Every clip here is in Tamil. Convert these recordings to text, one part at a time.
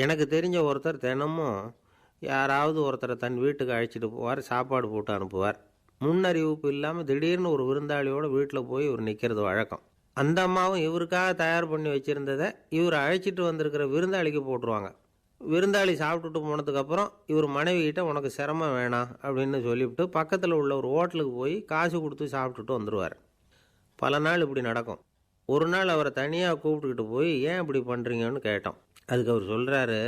எனக்கு தெரிஞ்ச ஒருத்தர் தினமும் யாராவது ஒருத்தரை தன் வீட்டுக்கு அழைச்சிட்டு போவார், சாப்பாடு போட்டு அனுப்புவார். முன்னறிவிப்பு இல்லாமல் திடீர்னு ஒரு விருந்தாளியோட வீட்டில் போய் இவர் நிற்கிறது வழக்கம். அந்த அம்மாவும் இவருக்காக தயார் பண்ணி வச்சுருந்ததை இவர் அழைச்சிட்டு வந்திருக்கிற விருந்தாளிக்கு போட்டுருவாங்க. விருந்தாளி சாப்பிட்டுட்டு போனதுக்கப்புறம் இவர் மனைவிகிட்ட உனக்கு சிரமம் வேணாம் அப்படின்னு சொல்லிவிட்டு பக்கத்தில் உள்ள ஒரு ஹோட்டலுக்கு போய் காசு கொடுத்து சாப்பிட்டுட்டு வந்துடுவார். பல நாள் இப்படி நடக்கும். ஒரு நாள் அவரை தனியாக கூப்பிட்டுக்கிட்டு போய் ஏன் இப்படி பண்ணுறீங்கன்னு கேட்டோம். அதுக்கு அவர் சொல்கிறாரு,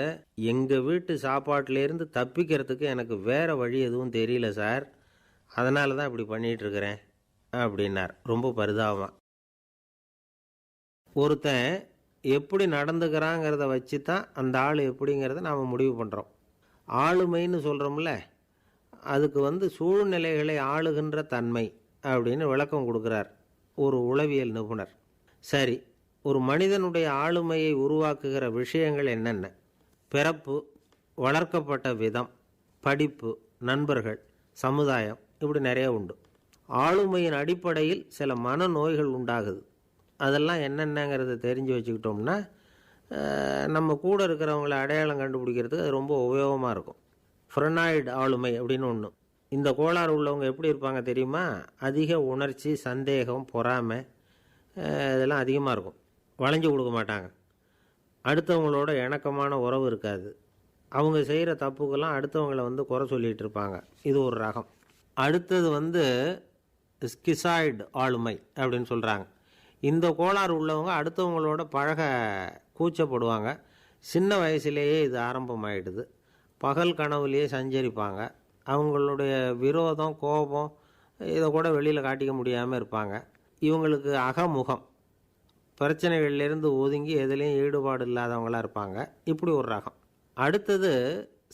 எங்கள் வீட்டு சாப்பாட்டிலேருந்து தப்பிக்கிறதுக்கு எனக்கு வேறு வழி எதுவும் தெரியல சார், அதனால தான் இப்படி பண்ணிகிட்ருக்கிறேன் அப்படின்னார் ரொம்ப பரிதாபமாக. ஒருத்தன் எப்படி நடந்துக்கிறாங்கிறத வச்சு தான் அந்த ஆள் எப்படிங்கிறத நாம் முடிவு பண்ணுறோம். ஆளுமைன்னு சொல்கிறோம்ல, அதுக்கு சூழ்நிலைகளை ஆளுகின்ற தன்மை அப்படின்னு விளக்கம் கொடுக்குறார் ஒரு உளவியல் நிபுணர். சரி, ஒரு மனிதனுடைய ஆளுமையை உருவாக்குகிற விஷயங்கள் என்னென்ன? பிறப்பு, வளர்க்கப்பட்ட விதம், படிப்பு, நண்பர்கள், சமுதாயம், இப்படி நிறைய உண்டு. ஆளுமையின் அடிப்படையில் சில மனநோய்கள் உண்டாகுது. அதெல்லாம் என்னென்னங்கிறத தெரிஞ்சு வச்சுக்கிட்டோம்னா நம்ம கூட இருக்கிறவங்கள அடையாளம் கண்டுபிடிக்கிறதுக்கு அது ரொம்ப உபயோகமாக இருக்கும். ஃப்ரெனாய்டு ஆளுமை அப்படின்னு ஒன்று. இந்த கோளாறு உள்ளவங்க எப்படி இருப்பாங்க தெரியுமா? அதிக உணர்ச்சி, சந்தேகம், பொறாமை இதெல்லாம் அதிகமாக இருக்கும். வளைஞ்சு கொடுக்க மாட்டாங்க. அடுத்தவங்களோட இணக்கமான உறவு இருக்காது. அவங்க செய்கிற தப்புக்கெல்லாம் அடுத்தவங்களை குறை சொல்லிகிட்டு இருப்பாங்க. இது ஒரு ரகம். அடுத்தது ஸ்கிசாய்டு ஆளுமை அப்படின்னு சொல்கிறாங்க. இந்த கோளாறு உள்ளவங்க அடுத்தவங்களோட பழக கூச்சப்படுவாங்க. சின்ன வயசுலேயே இது ஆரம்பமாயிடுது. பகல் கனவுலேயே சஞ்சரிப்பாங்க. அவங்களுடைய விரோதம், கோபம் இதை கூட வெளியில் காட்டிக்க முடியாமல் இருப்பாங்க. இவங்களுக்கு அகமுகம், பிரச்சனைகள்லேருந்து ஒதுங்கி எதுலேயும் ஈடுபாடு இல்லாதவங்களாக இருப்பாங்க. இப்படி ஒரு ரகம். அடுத்தது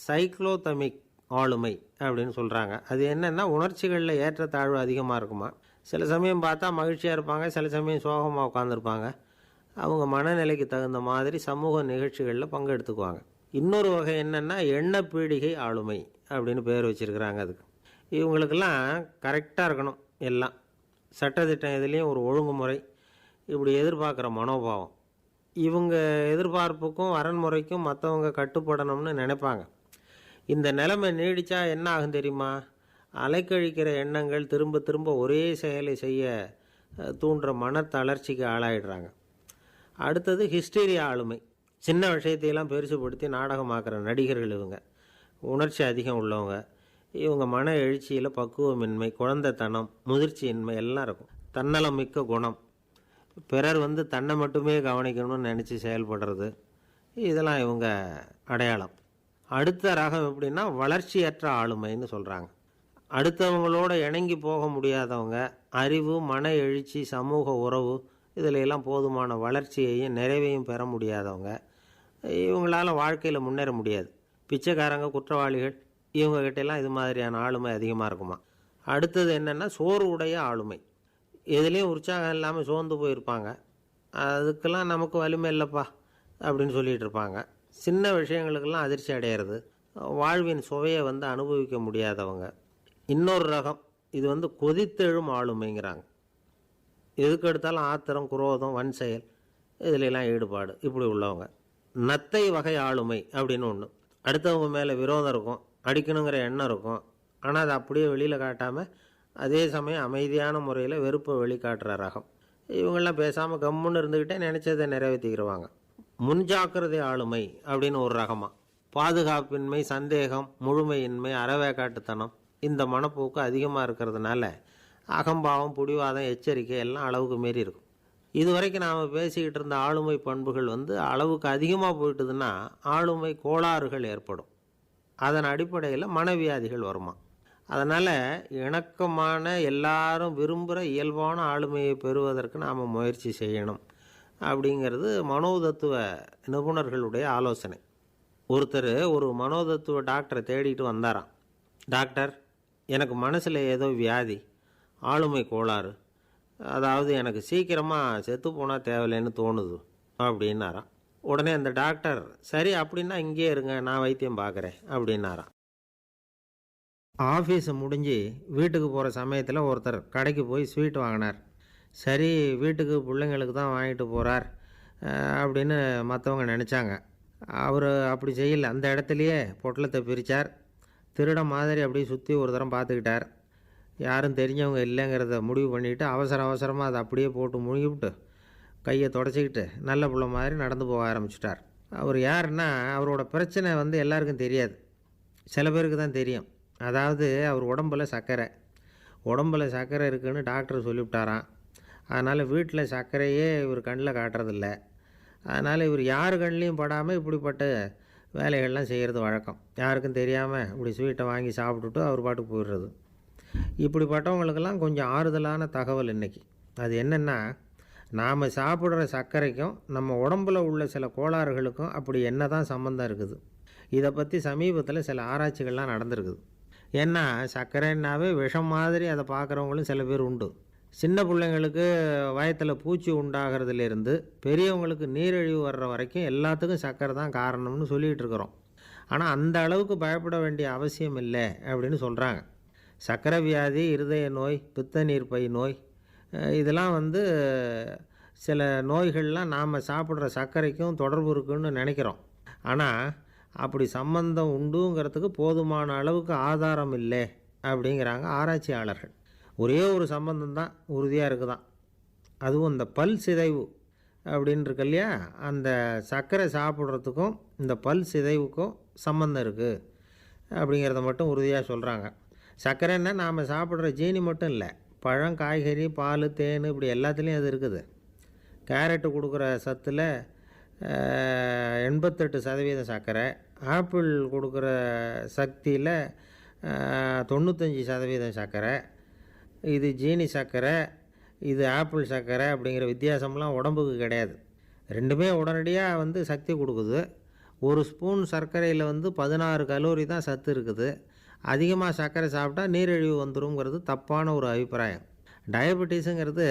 சைக்ளோதமிக் ஆளுமை அப்படின்னு சொல்கிறாங்க. அது என்னென்னா, உணர்ச்சிகளில் ஏற்றத்தாழ்வு அதிகமாக இருக்குமா. சில சமயம் பார்த்தா மகிழ்ச்சியாக இருப்பாங்க, சில சமயம் சோகமாக உட்காந்துருப்பாங்க. அவங்க மனநிலைக்கு தகுந்த மாதிரி சமூக நிகழ்ச்சிகளில் பங்கெடுத்துக்குவாங்க. இன்னொரு வகை என்னென்னா எண்ணப்பீடிகை ஆளுமை அப்படின்னு பேர் வச்சுருக்கிறாங்க. அதுக்கு இவங்களுக்கெல்லாம் கரெக்டாக இருக்கணும். எல்லாம் சட்டத்திட்டம் எதுலேயும் ஒரு ஒழுங்குமுறை, இப்படி எதிர்பார்க்குற மனோபாவம். இவங்க எதிர்பார்ப்புக்கும் வரன்முறைக்கும் மற்றவங்க கட்டுப்படணும்னு நினைப்பாங்க. இந்த நிலைமை நீடித்தா என்ன ஆகும் தெரியுமா? அலைக்கழிக்கிற எண்ணங்கள் திரும்ப திரும்ப ஒரே செயலை செய்ய தூண்டுற மன தளர்ச்சிக்கு ஆளாயிடுறாங்க. அடுத்தது ஹிஸ்டீரியா ஆளுமை. சின்ன விஷயத்தையெல்லாம் பெருசுப்படுத்தி நாடகமாக்குற நடிகர்கள் இவங்க. உணர்ச்சி அதிகம் உள்ளவங்க. இவங்க மன எழுச்சியில் பக்குவமின்மை, குழந்தைத்தனம், முதிர்ச்சியின்மை எல்லாம் இருக்கும். தன்னலம் மிக்க குணம். பிறர் தன்னை மட்டுமே கவனிக்கணும்னு நினச்சி செயல்படுறது, இதெல்லாம் இவங்க அடையாளம். அடுத்த ரகம் எப்படின்னா வளர்ச்சியற்ற ஆளுமைன்னு சொல்கிறாங்க. அடுத்தவங்களோட இணங்கி போக முடியாதவங்க. அறிவு, மன எழுச்சி, சமூக உறவு இதில் எல்லாம் போதுமான வளர்ச்சியையும் நிறைவையும் பெற முடியாதவங்க. இவங்களால் வாழ்க்கையில் முன்னேற முடியாது. பிச்சைக்காரங்க, குற்றவாளிகள், இவங்ககிட்டெல்லாம் இது மாதிரியான ஆளுமை அதிகமாக இருக்குமா. அடுத்தது என்னென்னா சோர்வு உடைய ஆளுமை. எதுலேயும் உற்சாகம் இல்லாமல் சோர்ந்து போயிருப்பாங்க. அதுக்கெல்லாம் நமக்கு வலிமை இல்லைப்பா அப்படின்னு சொல்லிகிட்டு இருப்பாங்க. சின்ன விஷயங்களுக்கெல்லாம் அதிர்ச்சி அடையிறது. வாழ்வின் சுவையை அனுபவிக்க முடியாதவங்க. இன்னொரு ரகம் இது கொதித்தெழும் ஆளுமைங்கிறாங்க. எதுக்கு எடுத்தாலும் ஆத்திரம், குரோதம், வன் செயல் இதிலெல்லாம் ஈடுபாடு, இப்படி உள்ளவங்க. நத்தை வகை ஆளுமை அப்படின்னு ஒன்று. அடுத்தவங்க மேலே விரோதம் இருக்கும், அடிக்கணுங்கிற எண்ணம் இருக்கும். ஆனால் அதை அப்படியே வெளியில் காட்டாமல் அதே சமயம் அமைதியான முறையில் வெறுப்பை வெளிக்காட்டுற ரகம். இவங்கெல்லாம் பேசாமல் கம்முன்னு இருந்துக்கிட்டே நினச்சதை நிறைவேற்றிக்கிடுவாங்க. முன்ஜாக்கிரதை ஆளுமை அப்படின்னு ஒரு ரகமாக. பாதுகாப்பின்மை, சந்தேகம், முழுமையின்மை, அறவேக்காட்டுத்தனம் இந்த மனப்போக்கு அதிகமாக இருக்கிறதுனால அகம்பாவம், புடிவாதம், எச்சரிக்கை எல்லாம் அளவுக்கு மீறி இருக்கும். இதுவரைக்கும் நாம் பேசிக்கிட்டு இருந்த ஆளுமை பண்புகள் அளவுக்கு அதிகமாக போயிட்டுதுன்னா ஆளுமை கோளாறுகள் ஏற்படும். அதன் அடிப்படையில் மனவியாதிகள் வருமா. அதனால் இணக்கமான, எல்லாரும் விரும்புகிற இயல்பான ஆளுமையை பெறுவதற்கு நாம் முயற்சி செய்யணும் அப்படிங்கிறது மனோதத்துவ நிபுணர்களுடைய ஆலோசனை. ஒருத்தர் ஒரு மனோதத்துவ டாக்டரை தேடிட்டு வந்தாராம். டாக்டர், எனக்கு மனசில் ஏதோ வியாதி, ஆளுமை கோளாறு, அதாவது எனக்கு சீக்கிரமாக செத்து போனால் தேவையில்லைன்னு தோணுது அப்படின்னாராம். உடனே அந்த டாக்டர், சரி அப்படின்னா இங்கே இருங்க, நான் வைத்தியம் பார்க்குறேன் அப்படின்னாராம். ஆஃபீஸை முடிஞ்சு வீட்டுக்கு போகிற சமயத்தில் ஒருத்தர் கடைக்கு போய் ஸ்வீட் வாங்கினார். சரி, வீட்டுக்கு பிள்ளைங்களுக்கு தான் வாங்கிட்டு போகிறார் அப்படின்னு மற்றவங்க நினச்சாங்க. அவர் அப்படி செய்யல. அந்த இடத்துலையே பொட்டலத்தை பிரித்தார். திருடன் மாதிரி அப்படியே சுற்றி ஒரு தரம் பார்த்துக்கிட்டார். யாரும் தெரிஞ்சவங்க இல்லைங்கிறத முடிவு பண்ணிவிட்டு அவசரமாக அதை அப்படியே போட்டு முழுங்கிவிட்டு கையை தொடச்சிக்கிட்டு நல்ல பிள்ளை மாதிரி நடந்து போக ஆரம்பிச்சிட்டார். அவர் யாருன்னா, அவரோட பிரச்சனை வந்து எல்லாருக்கும் தெரியாது, சில பேருக்கு தான் தெரியும். அதாவது அவர் உடம்பில் சர்க்கரை இருக்குதுன்னு டாக்டர் சொல்லிவிட்டாராம். அதனால் வீட்டில் சர்க்கரையே இவர் கண்ணில் காட்டுறதில்ல. அதனால் இவர் யார் கண்ணிலையும் படாமல் இப்படிப்பட்ட வேலைகள்லாம் செய்கிறது வழக்கம். யாருக்கும் தெரியாமல் இப்படி ஸ்வீட்டை வாங்கி சாப்பிட்டுட்டு அவர் பாட்டுக்கு போயிடுறது. இப்படிப்பட்டவங்களுக்கெல்லாம் கொஞ்சம் ஆறுதலான தகவல் இன்றைக்கி. அது என்னென்னா, நாம் சாப்பிட்ற சர்க்கரைக்கும் நம்ம உடம்பில் உள்ள சில கோளாறுகளுக்கும் அப்படி என்ன தான் சம்மந்தம் இருக்குது. இதை பற்றி சமீபத்தில் சில ஆராய்ச்சிகள்லாம் நடந்திருக்குது. ஏன்னா சர்க்கரைன்னாவே விஷம் மாதிரி அதை பார்க்குறவங்களும் சில பேர் உண்டு. சின்ன பிள்ளைங்களுக்கு வயத்தில் பூச்சி உண்டாகிறதுலேருந்து பெரியவங்களுக்கு நீரிழிவு வர்ற வரைக்கும் எல்லாத்துக்கும் சர்க்கரை தான் காரணம்னு சொல்லிகிட்டு இருக்கிறோம். ஆனால் அந்த அளவுக்கு பயப்பட வேண்டிய அவசியம் இல்லை அப்படின்னு சொல்கிறாங்க. சர்க்கரை வியாதி, இருதய நோய், பித்த நீர்ப்பை நோய், இதெல்லாம் வந்து சில நோய்கள்லாம் நாம் சாப்பிட்ற சர்க்கரைக்கும் தொடர்பு இருக்குன்னு நினைக்கிறோம். ஆனால் அப்படி சம்பந்தம் உண்டுங்கிறதுக்கு போதுமான அளவுக்கு ஆதாரம் இல்லை அப்படிங்கிறாங்க ஆராய்ச்சியாளர்கள். ஒரே ஒரு சம்பந்தம் தான் உறுதியாக இருக்குதான். அதுவும் இந்த பல் சிதைவு அப்படின்னு இருக்கு இல்லையா, அந்த சர்க்கரை சாப்பிட்றதுக்கும் இந்த பல் சிதைவுக்கும் சம்பந்தம் இருக்குது அப்படிங்கிறத மட்டும் உறுதியாக சொல்கிறாங்க. சர்க்கரைன்னா நாம் சாப்பிட்ற ஜீனி மட்டும் இல்லை, பழம், காய்கறி, பால், தேன், இப்படி எல்லாத்துலேயும் அது இருக்குது. கேரட்டு கொடுக்குற சத்தில் 88% சர்க்கரை, ஆப்பிள் கொடுக்குற சக்தியில் 95% சர்க்கரை. இது ஜீனி சர்க்கரை, இது ஆப்பிள் சர்க்கரை அப்படிங்கிற வித்தியாசம்லாம் உடம்புக்கு கிடையாது. ரெண்டுமே உடனடியாக வந்து சக்தி கொடுக்குது. ஒரு ஸ்பூன் சர்க்கரையில் வந்து 16 கலோரி தான் சத்து இருக்குது. அதிகமாக சர்க்கரை சாப்பிட்டா நீரிழிவு வந்துருங்கிறது தப்பான ஒரு அபிப்பிராயம். டயபெட்டிஸுங்கிறது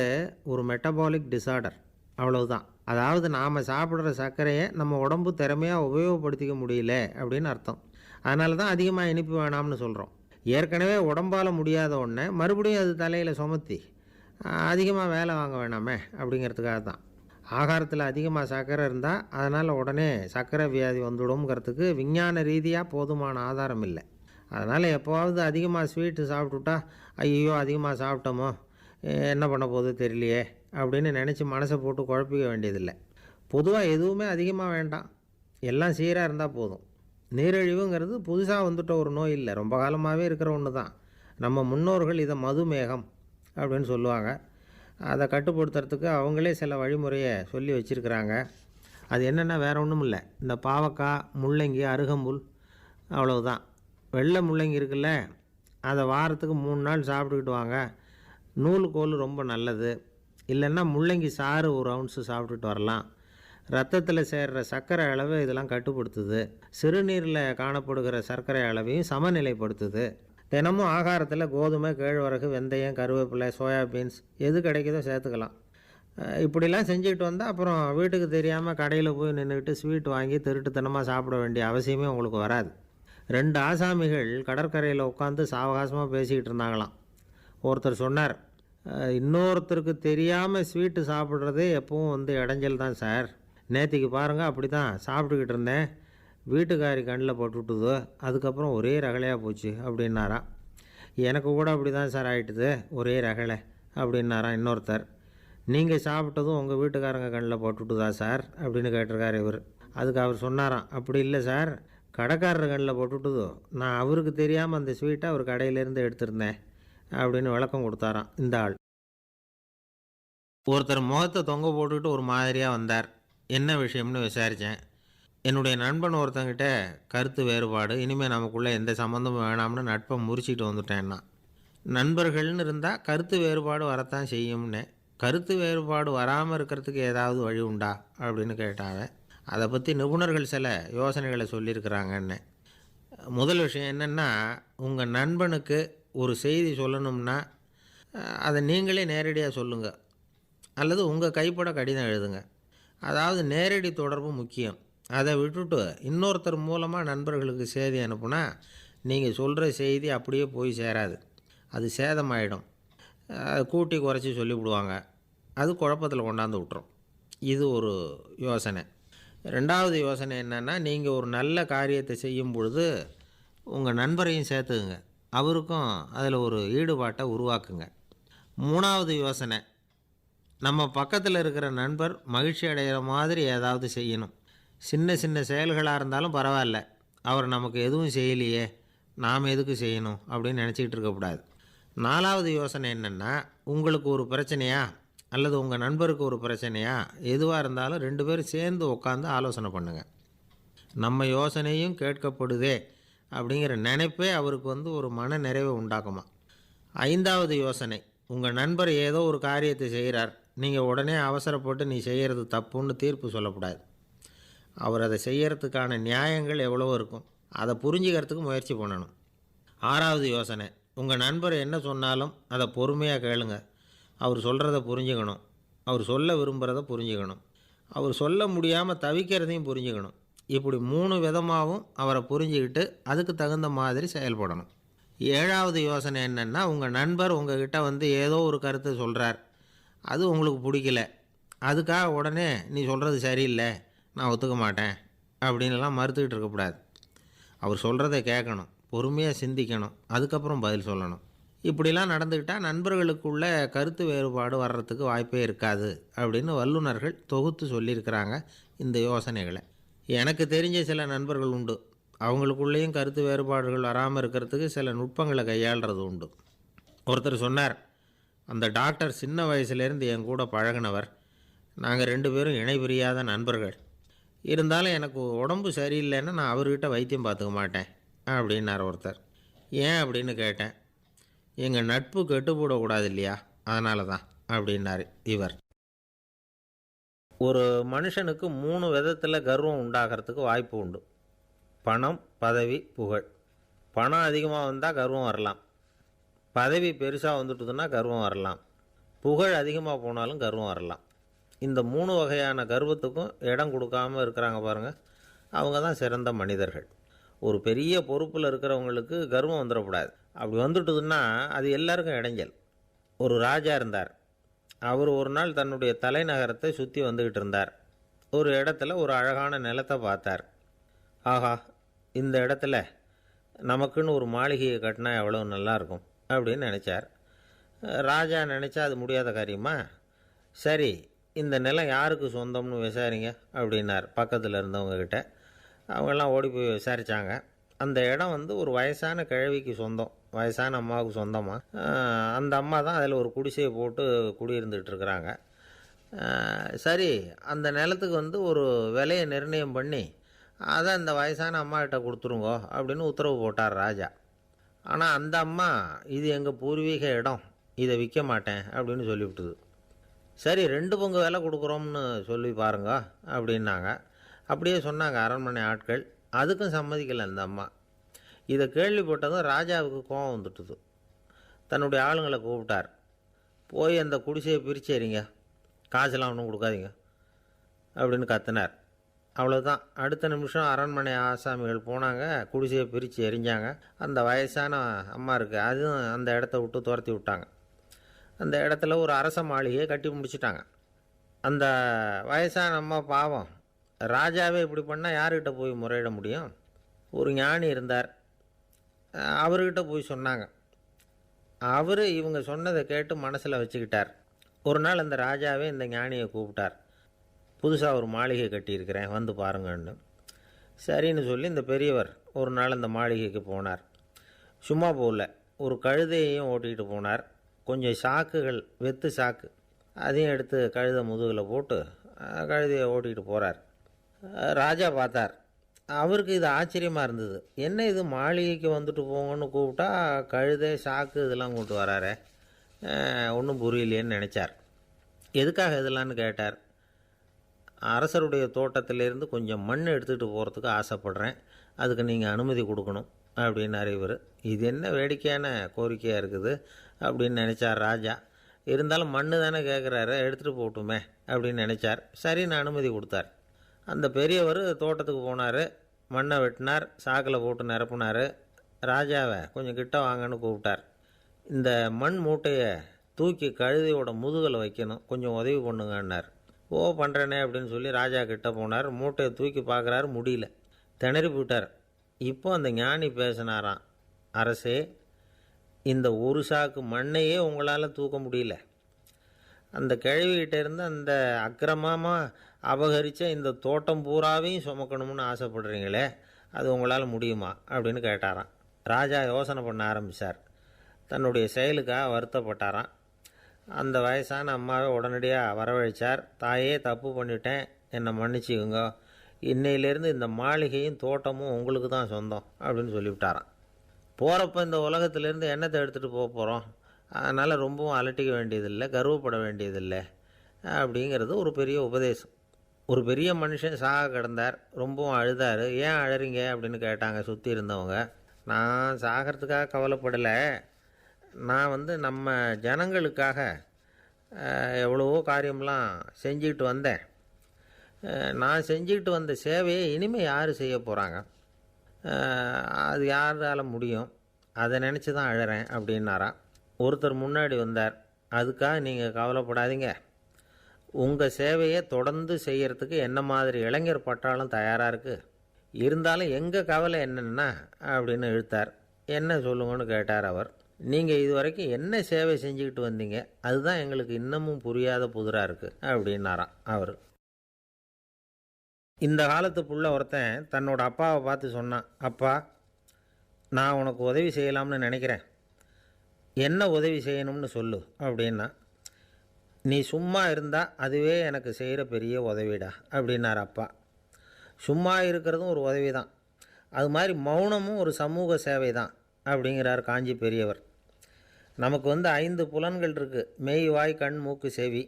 ஒரு மெட்டபாலிக் டிஸார்டர், அவ்வளவுதான். அதாவது நாம் சாப்பிட்ற சர்க்கரையை நம்ம உடம்பு திறமையாக உபயோகப்படுத்திக்க முடியல அப்படின்னு அர்த்தம். அதனால தான் அதிகமாக இனிப்பு வேணாம்னு சொல்கிறோம். ஏற்கனவே உடம்பால் முடியாத ஒன்றை மறுபடியும் அது தலையில் சுமத்தி அதிகமாக வேலை வாங்க வேணாமே அப்படிங்கிறதுக்காக தான். ஆகாரத்தில் அதிகமாக சர்க்கரை இருந்தால் அதனால் உடனே சர்க்கரை வியாதி வந்துடும்ங்கிறதுக்கு விஞ்ஞான ரீதியாக போதுமான ஆதாரம் இல்லை. அதனால் எப்போவாவது அதிகமாக ஸ்வீட்டு சாப்பிட்டுட்டா ஐயோ அதிகமாக சாப்பிட்டோமோ, என்ன பண்ண போகுது தெரியலையே அப்படின்னு நினச்சி மனசை போட்டு குழப்பிக்க வேண்டியதில்லை. பொதுவாக எதுவுமே அதிகமாக வேண்டாம், எல்லாம் சீராக இருந்தால் போதும். நீரிழிவுங்கிறது புதுசாக வந்துட்ட ஒரு நோய் இல்லை, ரொம்ப காலமாகவே இருக்கிற ஒன்று தான். நம்ம முன்னோர்கள் இதை மதுமேகம் அப்படின்னு சொல்லுவாங்க. அதை கட்டுப்படுத்துறதுக்கு அவங்களே சில வழிமுறையை சொல்லி வச்சுருக்கிறாங்க. அது என்னென்னா வேறு ஒன்றும் இல்லை, இந்த பாவக்காய், முள்ளங்கி, அருகம்புல், அவ்வளவுதான். வெள்ளை முள்ளங்கி இருக்குல்ல, அதை வாரத்துக்கு 3 நாள் சாப்பிட்டுக்கிட்டு வாங்க. நூலுக்கோல் ரொம்ப நல்லது. இல்லைன்னா முள்ளங்கி சாறு 1 அவுன்ஸு சாப்பிட்டுட்டு வரலாம். ரத்தத்தில் சேர்கிற சர்க்கரை அளவை இதெல்லாம் கட்டுப்படுத்துது. சிறுநீரில் காணப்படுகிற சர்க்கரை அளவையும் சமநிலைப்படுத்துது. தினமும் ஆகாரத்தில் கோதுமை, கேழ்வரகு, வெந்தயம், கருவேப்பிலை, சோயாபீன்ஸ் எது கிடைக்குதோ சேர்த்துக்கலாம். இப்படிலாம் செஞ்சுக்கிட்டு வந்தால் அப்புறம் வீட்டுக்கு தெரியாமல் கடையில் போய் நின்றுக்கிட்டு ஸ்வீட் வாங்கி திருட்டுத்தனமாக சாப்பிட வேண்டிய அவசியமே உங்களுக்கு வராது. 2 ஆசாமிகள் கடற்கரையில் உட்காந்து சாவகாசமாக பேசிக்கிட்டு இருந்தாங்களாம். ஒருத்தர் சொன்னார், இன்னொருத்தருக்கு தெரியாமல் ஸ்வீட்டு சாப்பிட்றதே எப்பவும் வந்து இடைஞ்சல் தான் சார். நேற்றுக்கு பாருங்கள் அப்படி தான் சாப்பிட்டுக்கிட்டு இருந்தேன், வீட்டுக்காரி கண்ணில் போட்டுவிட்டுதோ, அதுக்கப்புறம் ஒரே ரகலையாக போச்சு அப்படின்னாராம். எனக்கு கூட அப்படி தான் சார் ஆகிட்டுது, ஒரே ரகலை அப்படின்னாராம் இன்னொருத்தர். நீங்கள் சாப்பிட்டதும் உங்கள் வீட்டுக்காரங்க கண்ணில் போட்டுவிட்டுதா சார் அப்படின்னு கேட்டிருக்கார் இவர். அதுக்கு அவர் சொன்னாராம், அப்படி இல்லை சார், கடைக்காரர் கண்ணில் போட்டுவிட்டுதோ, நான் அவருக்கு தெரியாமல் அந்த ஸ்வீட்டை அவர் கடையிலேருந்து எடுத்திருந்தேன் அப்படின்னு விளக்கம் கொடுத்தாராம் இந்த ஆள். ஒருத்தர் முகத்தை தொங்க போட்டுக்கிட்டு ஒரு மாதிரியாக வந்தார். என்ன விஷயம்னு விசாரித்தேன். என்னுடைய நண்பன் ஒருத்தங்கிட்ட கருத்து வேறுபாடு, இனிமேல் நமக்குள்ளே எந்த சம்மந்தமும் வேணாம்னு நட்பை முறிச்சிட்டு வந்துட்டேன்னா. நண்பர்கள்னு இருந்தால் கருத்து வேறுபாடு வரத்தான் செய்யும்னு. கருத்து வேறுபாடு வராமல் இருக்கிறதுக்கு ஏதாவது வழி உண்டா அப்படின்னு கேட்டாங்க. அதை பற்றி நிபுணர்கள் சில யோசனைகளை சொல்லியிருக்கிறாங்கன்னு. முதல் விஷயம் என்னென்னா, உங்கள் நண்பனுக்கு ஒரு செய்தி சொல்லணும்னா அதை நீங்களே நேரடியாக சொல்லுங்கள், அல்லது உங்கள் கைப்பட கடிதம் எழுதுங்க. அதாவது நேரடி தொடர்பு முக்கியம். அதை விட்டுட்டு இன்னொருத்தர் மூலமாக நண்பர்களுக்கு செய்தி அனுப்புனா நீங்கள் சொல்கிற செய்தி அப்படியே போய் சேராது, அது சேதமாயிடும். கூட்டி குறைச்சி சொல்லிவிடுவாங்க, அது குழப்பத்தில் கொண்டாந்து விட்டுரும். இது ஒரு யோசனை. ரெண்டாவது யோசனை என்னென்னா, நீங்கள் ஒரு நல்ல காரியத்தை செய்யும் பொழுது உங்கள் நண்பரையும் சேர்த்துக்குங்க. அவருக்கும் அதில் ஒரு ஈடுபாட்டை உருவாக்குங்க. மூணாவது யோசனை, நம்ம பக்கத்தில் இருக்கிற நண்பர் மகிழ்ச்சி அடைகிற மாதிரி ஏதாவது செய்யணும். சின்ன சின்ன செயல்களாக இருந்தாலும் பரவாயில்ல, அவர் நமக்கு எதுவும் செய்யலையே, நாம் எதுக்கு செய்யணும் அப்படின்னு நினச்சிக்கிட்டு இருக்கக்கூடாது. நாலாவது யோசனை என்னென்னா, உங்களுக்கு ஒரு பிரச்சனையா அல்லது உங்கள் நண்பருக்கு ஒரு பிரச்சனையா, எதுவாக இருந்தாலும் 2 பேரும் சேர்ந்து உட்காந்து ஆலோசனை பண்ணுங்கள். நம்ம யோசனையும் கேட்கப்படுதே அப்படிங்கிற நினைப்பே அவருக்கு ஒரு மன நிறைவை உண்டாக்குமா. 5வது யோசனை, உங்கள் நண்பர் ஏதோ ஒரு காரியத்தை செய்கிறார், நீங்கள் உடனே அவசரப்பட்டு நீ செய்கிறது தப்புன்னு தீர்ப்பு சொல்லக்கூடாது. அவர் அதை செய்கிறதுக்கான நியாயங்கள் எவ்வளவோ இருக்கும், அதை புரிஞ்சுக்கிறதுக்கு முயற்சி பண்ணணும். 6வது யோசனை, உங்கள் நண்பர் என்ன சொன்னாலும் அதை பொறுமையாக கேளுங்க. அவர் சொல்கிறத புரிஞ்சுக்கணும், அவர் சொல்ல விரும்புகிறத புரிஞ்சுக்கணும், அவர் சொல்ல முடியாமல் தவிக்கிறதையும் புரிஞ்சுக்கணும். இப்படி 3 விதமாகவும் அவரை புரிஞ்சுக்கிட்டு அதுக்கு தகுந்த மாதிரி செயல்படணும். 7வது யோசனை என்னென்னா, உங்கள் நண்பர் உங்ககிட்ட ஏதோ ஒரு கருத்தை சொல்கிறார், அது உங்களுக்கு பிடிக்கல, அதுக்காக உடனே நீ சொல்கிறது சரியில்லை, நான் ஒத்துக்க மாட்டேன் அப்படின்லாம் மறுத்துக்கிட்டு இருக்கக்கூடாது. அவர் சொல்கிறத கேட்கணும், பொறுமையாக சிந்திக்கணும், அதுக்கப்புறம் பதில் சொல்லணும். இப்படிலாம் நடந்துக்கிட்டால் நண்பர்களுக்குள்ள கருத்து வேறுபாடு வர்றதுக்கு வாய்ப்பே இருக்காது அப்படின்னு வல்லுநர்கள் தொகுத்து சொல்லியிருக்கிறாங்க இந்த யோசனைகளை. எனக்கு தெரிஞ்ச சில நண்பர்கள் உண்டு, அவங்களுக்குள்ளேயும் கருத்து வேறுபாடுகள் வராமல் இருக்கிறதுக்கு சில நுட்பங்களை கையாளுறது உண்டு. ஒருத்தர் சொன்னார், அந்த டாக்டர் சின்ன வயசுலேருந்து என் கூட பழகினவர், நாங்கள் 2 பேரும் இணை பிரியாத நண்பர்கள், இருந்தாலும் எனக்கு உடம்பு சரியில்லைன்னா நான் அவர்கிட்ட வைத்தியம் பார்த்துக்க மாட்டேன் அப்படின்னார் ஒருத்தர். ஏன் அப்படின்னு கேட்டேன். எங்கள் நட்பு கெட்டுப்போடக்கூடாது இல்லையா, அதனால தான் அப்படின்னார் இவர். ஒரு மனுஷனுக்கு 3 விதத்தில் கர்வம் உண்டாகிறதுக்கு வாய்ப்பு உண்டு. பணம், பதவி, புகழ். பணம் அதிகமாக வந்தால் கர்வம் வரலாம், பதவி பெருசாக வந்துட்டுதுன்னா கர்வம் வரலாம், புகழ் அதிகமாக போனாலும் கர்வம் வரலாம். இந்த 3 வகையான கர்வத்துக்கும் இடம் கொடுக்காமல் இருக்கிறாங்க பாருங்கள், அவங்க தான் சிறந்த மனிதர்கள். ஒரு பெரிய பொறுப்பில் இருக்கிறவங்களுக்கு கர்வம் வந்துடக்கூடாது. அப்படி வந்துட்டுதுன்னா அது எல்லாருக்கும் இடைஞ்சல். ஒரு ராஜா இருந்தார். அவர் ஒரு நாள் தன்னுடைய தலைநகரத்தை சுற்றி வந்துக்கிட்டு இருந்தார். ஒரு இடத்துல ஒரு அழகான நிலத்தை பார்த்தார். ஆஹா, இந்த இடத்துல நமக்குன்னு ஒரு மாளிகையை கட்டினா எவ்வளோ நல்லாயிருக்கும் அப்படின்னு நினச்சார். ராஜா நினச்சா அது முடியாத காரியமா? சரி, இந்த நிலம் யாருக்கு சொந்தம்னு விசாரிங்க அப்படின்னார் பக்கத்தில் இருந்தவங்கக்கிட்ட. அவங்கெல்லாம் ஓடி போய் விசாரித்தாங்க. அந்த இடம் ஒரு வயசான கிழவிக்கு சொந்தம், வயசான அம்மாவுக்கு சொந்தமாக. அந்த அம்மா தான் அதில் ஒரு குடிசையை போட்டு குடியிருந்துகிட்டு இருக்கிறாங்க. சரி, அந்த நிலத்துக்கு ஒரு விலையை நிர்ணயம் பண்ணி அதை அந்த வயசான அம்மாக்கிட்ட கொடுத்துருங்கோ அப்படின்னு உத்தரவு போட்டார் ராஜா. ஆனால் அந்த அம்மா, இது எங்கள் பூர்வீக இடம், இதை விற்க மாட்டேன் அப்படின்னு சொல்லிவிட்டுது. சரி, 2 பங்கு விலை கொடுக்குறோம்னு சொல்லி பாருங்க அப்படின்னாங்க. அப்படியே சொன்னாங்க அரண்மனை ஆட்கள். அதுக்கும் சம்மதிக்கலை அந்த அம்மா. இதை கேள்விப்பட்டதும் ராஜாவுக்கு கோபம் வந்துட்டுது. தன்னுடைய ஆளுங்களை கூப்பிட்டார். போய் அந்த குடிசையை பிரித்து எறிங்க, காசெல்லாம் ஒன்றும் கொடுக்காதீங்க அப்படின்னு கத்தினார். அவ்வளோதான். அடுத்த நிமிஷம் அரண்மனை ஆசாமிகள் போனாங்க, குடிசையை பிரித்து எரிஞ்சாங்க. அந்த வயசான அம்மா இருக்குது, அதுவும் அந்த இடத்த விட்டு துரத்தி விட்டாங்க. அந்த இடத்துல ஒரு அரச மாளிகையை கட்டி முடிச்சிட்டாங்க. அந்த வயசான அம்மா பாவம், ராஜாவே இப்படி பண்ணால் யார்கிட்ட போய் முறையிட முடியும்? ஒரு ஞானி இருந்தார், அவர்கிட்ட போய் சொன்னாங்க. அவர் இவங்க சொன்னதை கேட்டு மனசில் வச்சுக்கிட்டார். ஒரு நாள் அந்த ராஜாவே இந்த ஞானியை கூப்பிட்டார். புதுசாக ஒரு மாளிகை கட்டியிருக்கிறேன், வந்து பாருங்கன்னு. சரின்னு சொல்லி இந்த பெரியவர் ஒரு நாள் அந்த மாளிகைக்கு போனார். சும்மா போகல, ஒரு கழுதையையும் ஓட்டிகிட்டு போனார். கொஞ்சம் சாக்குகள், வெத்து சாக்கு, அதையும் எடுத்து கழுதை முதுகில் போட்டு கழுதையை ஓட்டிகிட்டு போகிறார். ராஜா பார்த்தார். அவருக்கு இது ஆச்சரியமாக இருந்தது. என்ன இது, மாளிகைக்கு வந்துட்டு போங்கன்னு கூப்பிட்டா கழுதை சாக்கு இதெல்லாம் கொண்டு வராரே, ஒன்றும் புரியலையேன்னு நினச்சார். எதுக்காக இதெல்லாம்னு கேட்டார். அரசருடைய தோட்டத்திலேருந்து கொஞ்சம் மண் எடுத்துகிட்டு போகிறதுக்கு ஆசைப்பட்றேன், அதுக்கு நீங்கள் அனுமதி கொடுக்கணும் அப்படின்னார் இவர். இது என்ன வேடிக்கையான கோரிக்கையாக இருக்குது அப்படின்னு நினச்சார் ராஜா. இருந்தாலும் மண்ணு தானே கேட்குறாரு, எடுத்துகிட்டு போகட்டுமே அப்படின்னு நினச்சார். சரின்னு அனுமதி கொடுத்தார். அந்த பெரியவர் தோட்டத்துக்கு போனார், மண்ணை வெட்டினார், சாக்கில் போட்டு நிரப்புனார். ராஜாவை கொஞ்சம் கிட்ட வாங்கன்னு கூப்பிட்டார். இந்த மண் மூட்டையை தூக்கி கழுதையோட முதுகில் வைக்கணும், கொஞ்சம் உதவி பண்ணுங்கன்னார். பண்ணுறேனே அப்படின்னு சொல்லி ராஜா கிட்ட போனார். மூட்டையை தூக்கி பார்க்குறாரு, முடியல, திணறி போட்டார். இப்போ அந்த ஞானி பேசினாராம், அரசே, இந்த ஒரு சாக்கு மண்ணையே உங்களால் தூக்க முடியல, அந்த கிழவிகிட்ட இருந்து அந்த அக்கிரமமாக அபகரித்த இந்த தோட்டம் பூராவையும் சுமக்கணும்னு ஆசைப்படுறீங்களே, அது உங்களால் முடியுமா அப்படின்னு கேட்டாராம். ராஜா யோசனை பண்ண ஆரம்பித்தார். தன்னுடைய செயலுக்காக வருத்தப்பட்டாராம். அந்த வயசான அம்மாவை உடனடியாக வரவழைச்சார். தாயே, தப்பு பண்ணிட்டேன், என்னை மன்னிச்சுக்குங்க, இன்னையிலேருந்து இந்த மாளிகையும் தோட்டமும் உங்களுக்கு தான் சொந்தம் அப்படின்னு சொல்லிவிட்டாராம். போகிறப்ப இந்த உலகத்திலேருந்து எண்ணத்தை எடுத்துகிட்டு போக போகிறோம், அதனால் ரொம்பவும் அலட்டிக்க வேண்டியதில்லை, கர்வப்பட வேண்டியதில்லை அப்படிங்கிறது ஒரு பெரிய உபதேசம். ஒரு பெரிய மனுஷன் சாக கிடந்தார், ரொம்பவும் அழுதார். ஏன் அழறீங்க அப்படின்னு கேட்டாங்க சுற்றி இருந்தவங்க. நான் சாகிறதுக்காக கவலைப்படலை, நான் நம்ம ஜனங்களுக்காக எவ்வளவோ காரியம்லாம் செஞ்சுக்கிட்டு வந்தேன். நான் செஞ்சுக்கிட்டு வந்த சேவையை இனிமேல் யார் செய்ய போகிறாங்க, அது யாரால் முடியும், அதை நினச்சி தான் அழறேன் அப்படின்னாராம். ஒருத்தர் முன்னாடி வந்தார். அதுக்காக நீங்கள் கவலைப்படாதீங்க, உங்கள் சேவையை தொடர்ந்து செய்கிறதுக்கு என்ன மாதிரி இளைஞர் பட்டாலும் தயாராக இருக்குது, இருந்தாலும் எங்கள் கவலை என்னென்னா அப்படின்னு இழுத்தார். என்ன சொல்லுங்கன்னு கேட்டார் அவர். நீங்கள் இது வரைக்கும் என்ன சேவை செஞ்சுக்கிட்டு வந்தீங்க, அதுதான் எங்களுக்கு இன்னமும் புரியாத புதிராக இருக்குது அப்படின்னாராம் அவர். இந்த காலத்து புள்ள ஒருத்தன் தன்னோட அப்பாவை பார்த்து சொன்னான், அப்பா, நான் உனக்கு உதவி செய்யலாம்னு நினைக்கிறேன், என்ன உதவி செய்யணும்னு சொல்லு அப்படின்னா. நீ சும்மா இருந்தால் அதுவே எனக்கு செய்கிற பெரிய உதவிடா அப்படின்னார் அப்பா. சும்மா இருக்கிறதும் ஒரு உதவி தான், அது மாதிரி மௌனமும் ஒரு சமூக சேவை தான் அப்படிங்கிறார் காஞ்சி பெரியவர். நமக்கு 5 புலன்கள் இருக்குது, மெய், வாய், கண், மூக்கு, செவி.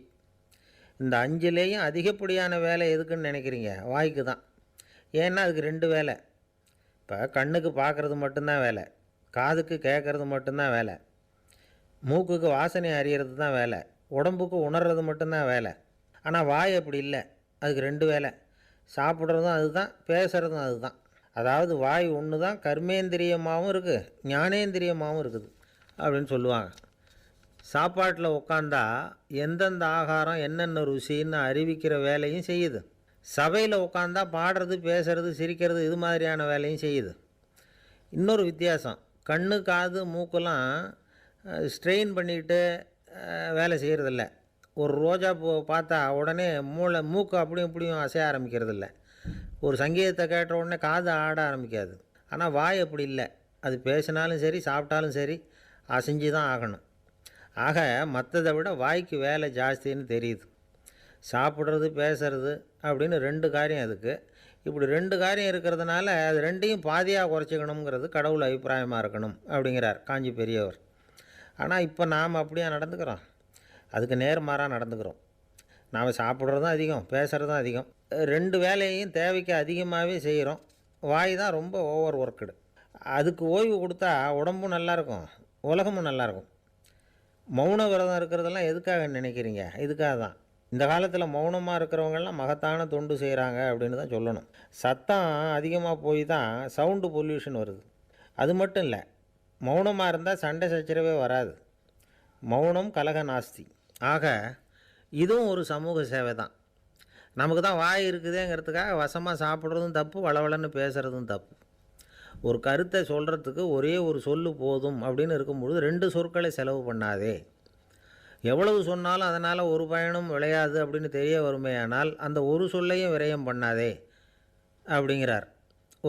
இந்த 5லேயும் அதிகப்படியான வேலை எதுக்குன்னு நினைக்கிறீங்க? வாய்க்கு தான். ஏன்னா அதுக்கு 2 வேலை. இப்போ கண்ணுக்கு பார்க்குறது மட்டும்தான் வேலை, காதுக்கு கேட்குறது மட்டும்தான் வேலை, மூக்குக்கு வாசனை அறியறது தான் வேலை, உடம்புக்கு உணர்றது மட்டும்தான் வேலை. ஆனால் வாய் அப்படி இல்லை, அதுக்கு 2 வேலை, சாப்பிட்றதும் அதுதான், பேசுகிறதும் அதுதான். அதாவது வாய் ஒன்று தான் கர்மேந்திரியமாகவும் இருக்குது, ஞானேந்திரியமாகவும் இருக்குது அப்படின்னு சொல்லுவாங்க. சாப்பாட்டில் உட்காந்தா எந்தெந்த ஆகாரம் என்னென்ன ருசின்னு அறிவிக்கிற வேலையும் செய்யுது. சபையில் உட்காந்தா பாடுறது, பேசுறது, சிரிக்கிறது, இது மாதிரியான வேலையும் செய்யுது. இன்னொரு வித்தியாசம், கண்ணு, காது, மூக்கெல்லாம் ஸ்ட்ரெயின் பண்ணிக்கிட்டு வேலை செய்கிறதில்ல. ஒரு ரோஜா பூ பார்த்தா உடனே மூக்கு அப்படியும் இப்படியும் அசைய ஆரம்பிக்கிறதில்ல. ஒரு சங்கீதத்தை கேட்ட உடனே காது ஆட ஆரம்பிக்காது. ஆனால் வாய் அப்படி இல்லை, அது பேசினாலும் சரி சாப்பிட்டாலும் சரி அசைஞ்சு தான் ஆகணும். ஆக மற்றதை விட வாய்க்கு வேலை ஜாஸ்தின்னு தெரியுது. சாப்பிட்றது, பேசுறது அப்படின்னு 2 காரியம் அதுக்கு. இப்படி 2 காரியம் இருக்கிறதுனால அது 2ஐயும் பாதியாக குறைச்சிக்கணுங்கிறது கடவுள் அபிப்பிராயமாக இருக்கணும் அப்படிங்கிறார் காஞ்சி பெரியவர். ஆனால் இப்போ நாம் அப்படியே நடந்துக்கிறோம், அதுக்கு நேர்மாறாக நடந்துக்கிறோம். நாம் சாப்பிட்றதும் அதிகம், பேசுகிறதும் அதிகம், 2 வேலையையும் தேவைக்கு அதிகமாகவே செய்கிறோம். வாய் தான் ரொம்ப ஓவர் ஒர்க்குடு. அதுக்கு ஓய்வு கொடுத்தா உடம்பும் நல்லாயிருக்கும், உலகமும் நல்லாயிருக்கும். மௌன விரதம் இருக்கிறதெல்லாம் எதுக்காக நினைக்கிறீங்க? இதுக்காக தான். இந்த காலத்தில் மௌனமாக இருக்கிறவங்கெல்லாம் மகத்தான தொண்டு செய்கிறாங்க அப்படின்னு தான் சொல்லணும். சத்தம் அதிகமாக போய் தான் சவுண்டு பொல்யூஷன் வருது. அது மட்டும் இல்லை, மௌனமாக இருந்தால் சண்டை சச்சரவே வராது. மௌனம் கலக நாஸ்தி. ஆக இதுவும் ஒரு சமூக சேவை தான். நமக்கு தான் வாய் இருக்குதேங்கிறதுக்காக வசமாக சாப்பிட்றதும் தப்பு, வளவளன்னு பேசுகிறதும் தப்பு. ஒரு கருத்தை சொல்கிறதுக்கு ஒரே ஒரு சொல்லு போதும் அப்படின்னு இருக்கும்பொழுது 2 சொற்களை செலவு பண்ணாதே. எவ்வளவு சொன்னாலும் அதனால் ஒரு பயனும் விளையாது அப்படின்னு தெரிய வருமேயானால் அந்த ஒரு சொல்லையும் விரயம் பண்ணாதே அப்படிங்கிறார்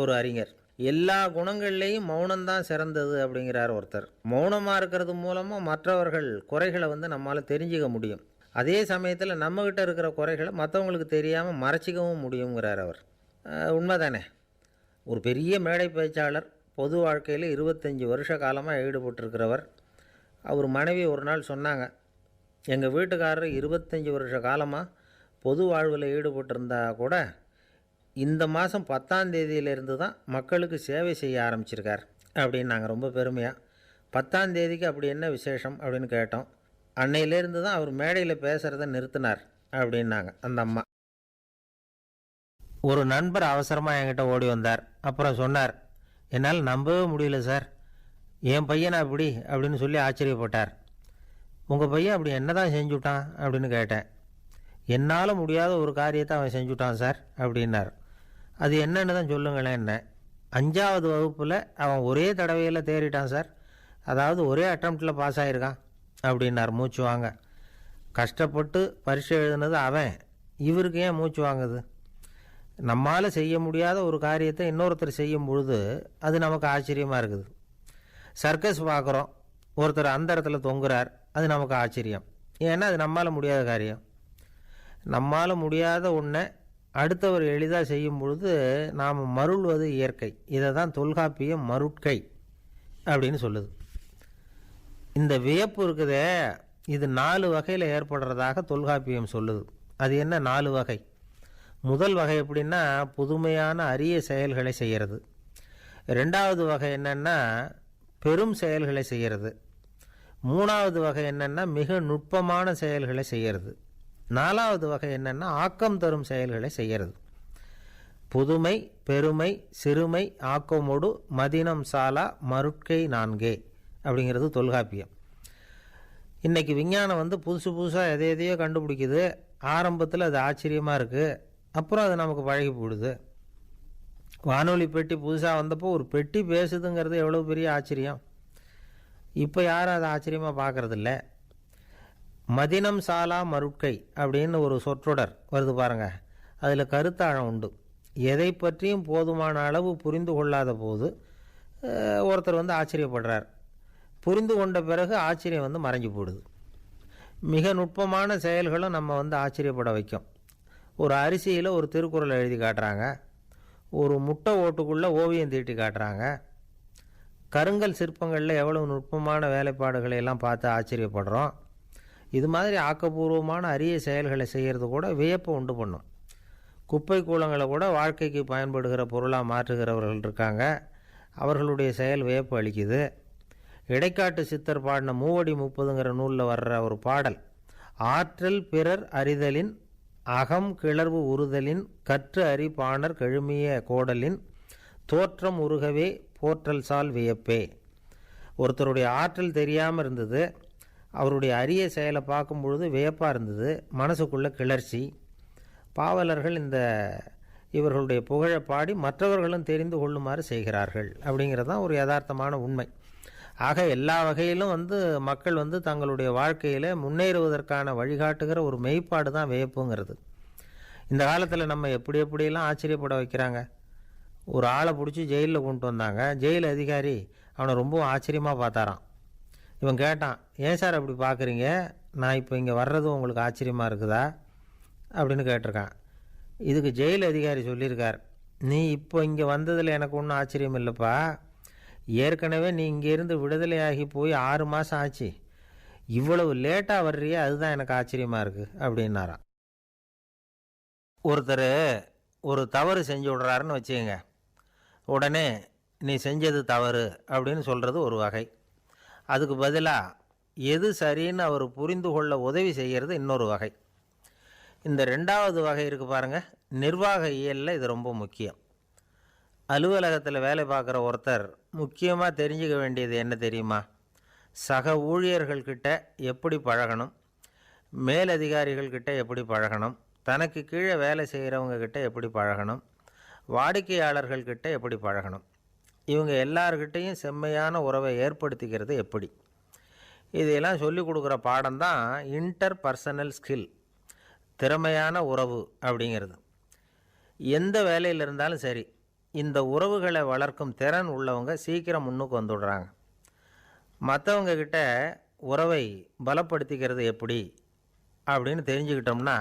ஒரு அறிஞர். எல்லா குணங்கள்லேயும் மௌனம்தான் சிறந்தது அப்படிங்கிறார் ஒருத்தர். மௌனமாக இருக்கிறது மூலமாக மற்றவர்கள் குறைகளை நம்மளால் தெரிஞ்சிக்க முடியும். அதே சமயத்தில் நம்மக்கிட்ட இருக்கிற குறைகளை மற்றவங்களுக்கு தெரியாமல் மறைச்சிக்கவும் முடியுங்கிறார் அவர். உண்மைதானே? ஒரு பெரிய மேடை பேச்சாளர், பொது வாழ்க்கையில் 25 வருஷ காலமாக ஈடுபட்டிருக்கிறவர். அவர் மனைவி ஒரு நாள் சொன்னாங்க, எங்கள் வீட்டுக்காரர் 25 வருஷ காலமாக பொது வாழ்வில் ஈடுபட்டிருந்தா கூட இந்த மாதம் 10ஆம் தேதியிலேருந்து தான் மக்களுக்கு சேவை செய்ய ஆரம்பிச்சிருக்கார் அப்படின்னாங்க ரொம்ப பெருமையாக. 10ஆம் தேதிக்கு அப்படி என்ன விசேஷம் அப்படின்னு கேட்டோம். அன்னையிலேருந்து தான் அவர் மேடையில் பேசுகிறத நிறுத்தினார் அப்படின்னாங்க அந்த அம்மா. ஒரு நண்பர் அவசரமாக என்கிட்ட ஓடி வந்தார். அப்புறம் சொன்னார், என்னால் நம்பவே முடியல சார், என் பையனை அப்படி அப்படின்னு சொல்லி ஆச்சரியப்பட்டார். உங்கள் பையன் அப்படி என்ன தான் செஞ்சுட்டான் அப்படின்னு கேட்டேன். என்னால் முடியாத ஒரு காரியத்தை அவன் செஞ்சுட்டான் சார் அப்படின்னார். அது என்னன்னு தான் சொல்லுங்களேன். என்ன 5வது வகுப்பில் அவன் ஒரே தடவையில் தேறிட்டான் சார், அதாவது ஒரே அட்டம்ப்டில் பாஸ் ஆகிருக்கான் அப்படின்னார் மூச்சு வாங்க. கஷ்டப்பட்டு பரீட்சை எழுதுனது அவன், இவருக்கு ஏன் மூச்சு வாங்குது? நம்மால் செய்ய முடியாத ஒரு காரியத்தை இன்னொருத்தர் செய்யும் பொழுது அது நமக்கு ஆச்சரியமாக இருக்குது. சர்க்கஸ் பார்க்குறோம், ஒருத்தர் அந்த இடத்துல தொங்குறார், அது நமக்கு ஆச்சரியம். ஏன்னா அது நம்மால் முடியாத காரியம். நம்மால் முடியாத ஒன்றை அடுத்தவர் எளிதாக செய்யும் பொழுது நாம் மருள்வது இயற்கை. இதை தான் தொல்காப்பியம் மருட்கை அப்படின்னு சொல்லுது. இந்த வியப்பு இருக்குதே, இது 4 வகையில் ஏற்படுறதாக தொல்காப்பியம் சொல்லுது. அது என்ன 4 வகை? முதல் வகை எப்படின்னா புதுமையான அரிய செயல்களை செய்கிறது. 2வது வகை என்னென்னா பெரும் செயல்களை செய்கிறது. 3வது வகை என்னென்னா மிக நுட்பமான செயல்களை செய்கிறது. 4வது வகை என்னென்னா ஆக்கம் தரும் செயல்களை செய்கிறது. புதுமை, பெருமை, சிறுமை, ஆக்கமோடு மதினம் சாலா மருட்கை 4 அப்படிங்கிறது தொல்காப்பியம். இன்றைக்கி விஞ்ஞானம் புதுசு புதுசாக எதையோ கண்டுபிடிக்குது. ஆரம்பத்தில் அது ஆச்சரியமாக இருக்குது, அப்புறம் அது நமக்கு பழகி போடுது. வானொலி பெட்டி புதுசாக வந்தப்போ ஒரு பெட்டி பேசுதுங்கிறது எவ்வளோ பெரிய ஆச்சரியம். இப்போ யாரும் அதை ஆச்சரியமாக பார்க்குறதில்ல. மதினம் சாலா மருட்கை அப்படின்னு ஒரு சொற்றொடர் வருது பாருங்கள், அதில் கருத்தாழம் உண்டு. எதை பற்றியும் போதுமான அளவு புரிந்து கொள்ளாத போது ஒருத்தர் ஆச்சரியப்படுறார். புரிந்து கொண்ட பிறகு ஆச்சரியம் மறைஞ்சு போடுது. மிக நுட்பமான செயல்களும் நம்ம ஆச்சரியப்பட வைக்கும். ஒரு அரிசியில் ஒரு திருக்குறள் எழுதி காட்டுறாங்க, ஒரு முட்டை ஓட்டுக்குள்ளே ஓவியம் தீட்டி காட்டுறாங்க. கருங்கல் சிற்பங்களில் எவ்வளவு நுட்பமான வேலைப்பாடுகளை எல்லாம் பார்த்து ஆச்சரியப்படுறோம். இது மாதிரி ஆக்கப்பூர்வமான அரிய செயல்களை செய்கிறது கூட வியப்பை உண்டு பண்ணும். குப்பை கூலங்களை கூட வாழ்க்கைக்கு பயன்படுகிற பொருளாக மாற்றுகிறவர்கள் இருக்காங்க, அவர்களுடைய செயல் வியப்பு அளிக்குது. இடைக்காட்டு சித்தர் பாடின 30 நூலில் வர்ற ஒரு பாடல், ஆற்றல் பிறர் அறிதலின் அகம் கிளர்வு உறுதலின் கற்று அறி பாணர் கெழுமிய கோடலின் தோற்றம் உருகவே போற்றல் சால் வியப்பே. ஒருத்தருடைய ஆற்றல் தெரியாமல் இருந்தது, அவருடைய அரிய செயலை பார்க்கும் பொழுது வியப்பாக இருந்தது, மனசுக்குள்ளே கிளர்ச்சி. பாவலர்கள் இவர்களுடைய புகழை பாடி மற்றவர்களும் தெரிந்து கொள்ளுமாறு செய்கிறார்கள் அப்படிங்கிறது தான் ஒரு யதார்த்தமான உண்மை. ஆக எல்லா வகையிலும் மக்கள் தங்களுடைய வாழ்க்கையில் முன்னேறுவதற்கான வழிகாட்டுகிற ஒரு மெய்ப்பாடு தான் வியப்புங்கிறது. இந்த காலத்தில் நம்ம எப்படியெல்லாம் ஆச்சரியப்பட வைக்கிறாங்க. ஒரு ஆளை பிடிச்சி ஜெயிலில் கொண்டு வந்தாங்க. ஜெயில் அதிகாரி அவனை ரொம்ப ஆச்சரியமாக பார்த்தாரான். இவன் கேட்டான், ஏன் சார் அப்படி பார்க்குறீங்க, நான் இப்போ இங்கே வர்றது உங்களுக்கு ஆச்சரியமாக இருக்குதா அப்படின்னு கேட்டிருக்கான். இதுக்கு ஜெயில் அதிகாரி சொல்லியிருக்கார், நீ இப்போ இங்கே வந்ததில் எனக்கு ஒன்றும் ஆச்சரியம் இல்லைப்பா, ஏற்கனவே நீ இங்கேருந்து விடுதலையாகி போய் 6 மாதம் ஆச்சு, இவ்வளவு லேட்டாக வர்றியே அதுதான் எனக்கு ஆச்சரியமாக இருக்குது அப்படின்னாராம். ஒருத்தர் ஒரு தவறு செஞ்சு விடுறாருன்னு வச்சுக்கோங்க, உடனே நீ செஞ்சது தவறு அப்படின்னு சொல்கிறது ஒரு வகை. அதுக்கு பதிலாக எது சரின்னு அவர் புரிந்து கொள்ள உதவி செய்கிறது இன்னொரு வகை. இந்த 2வது வகை இருக்குது பாருங்கள், நிர்வாக இயலில் இது ரொம்ப முக்கியம். அலுவலகத்தில் வேலை பார்க்குற ஒருத்தர் முக்கியமாக தெரிஞ்சுக்க வேண்டியது என்ன தெரியுமா? சக ஊழியர்கள்கிட்ட எப்படி பழகணும், மேலதிகாரிகள்கிட்ட எப்படி பழகணும், தனக்கு கீழே வேலை செய்கிறவங்கக்கிட்ட எப்படி பழகணும், வாடிக்கையாளர்கள்கிட்ட எப்படி பழகணும், இவங்க எல்லார்கிட்டையும் செம்மையான உறவை ஏற்படுத்திக்கிறது எப்படி. இதையெல்லாம் சொல்லிக் கொடுக்குற பாடம் தான் இன்டர் பர்சனல் ஸ்கில், திறமையான உறவு அப்படிங்கிறது. எந்த வேலையில் இருந்தாலும் சரி, இந்த உறவுகளை வளர்க்கும் திறன் உள்ளவங்க சீக்கிரம் முன்னுக்கு வந்துடுறாங்க. மற்றவங்கக்கிட்ட உறவை பலப்படுத்திக்கிறது எப்படி அப்படின்னு தெரிஞ்சுக்கிட்டோம்னா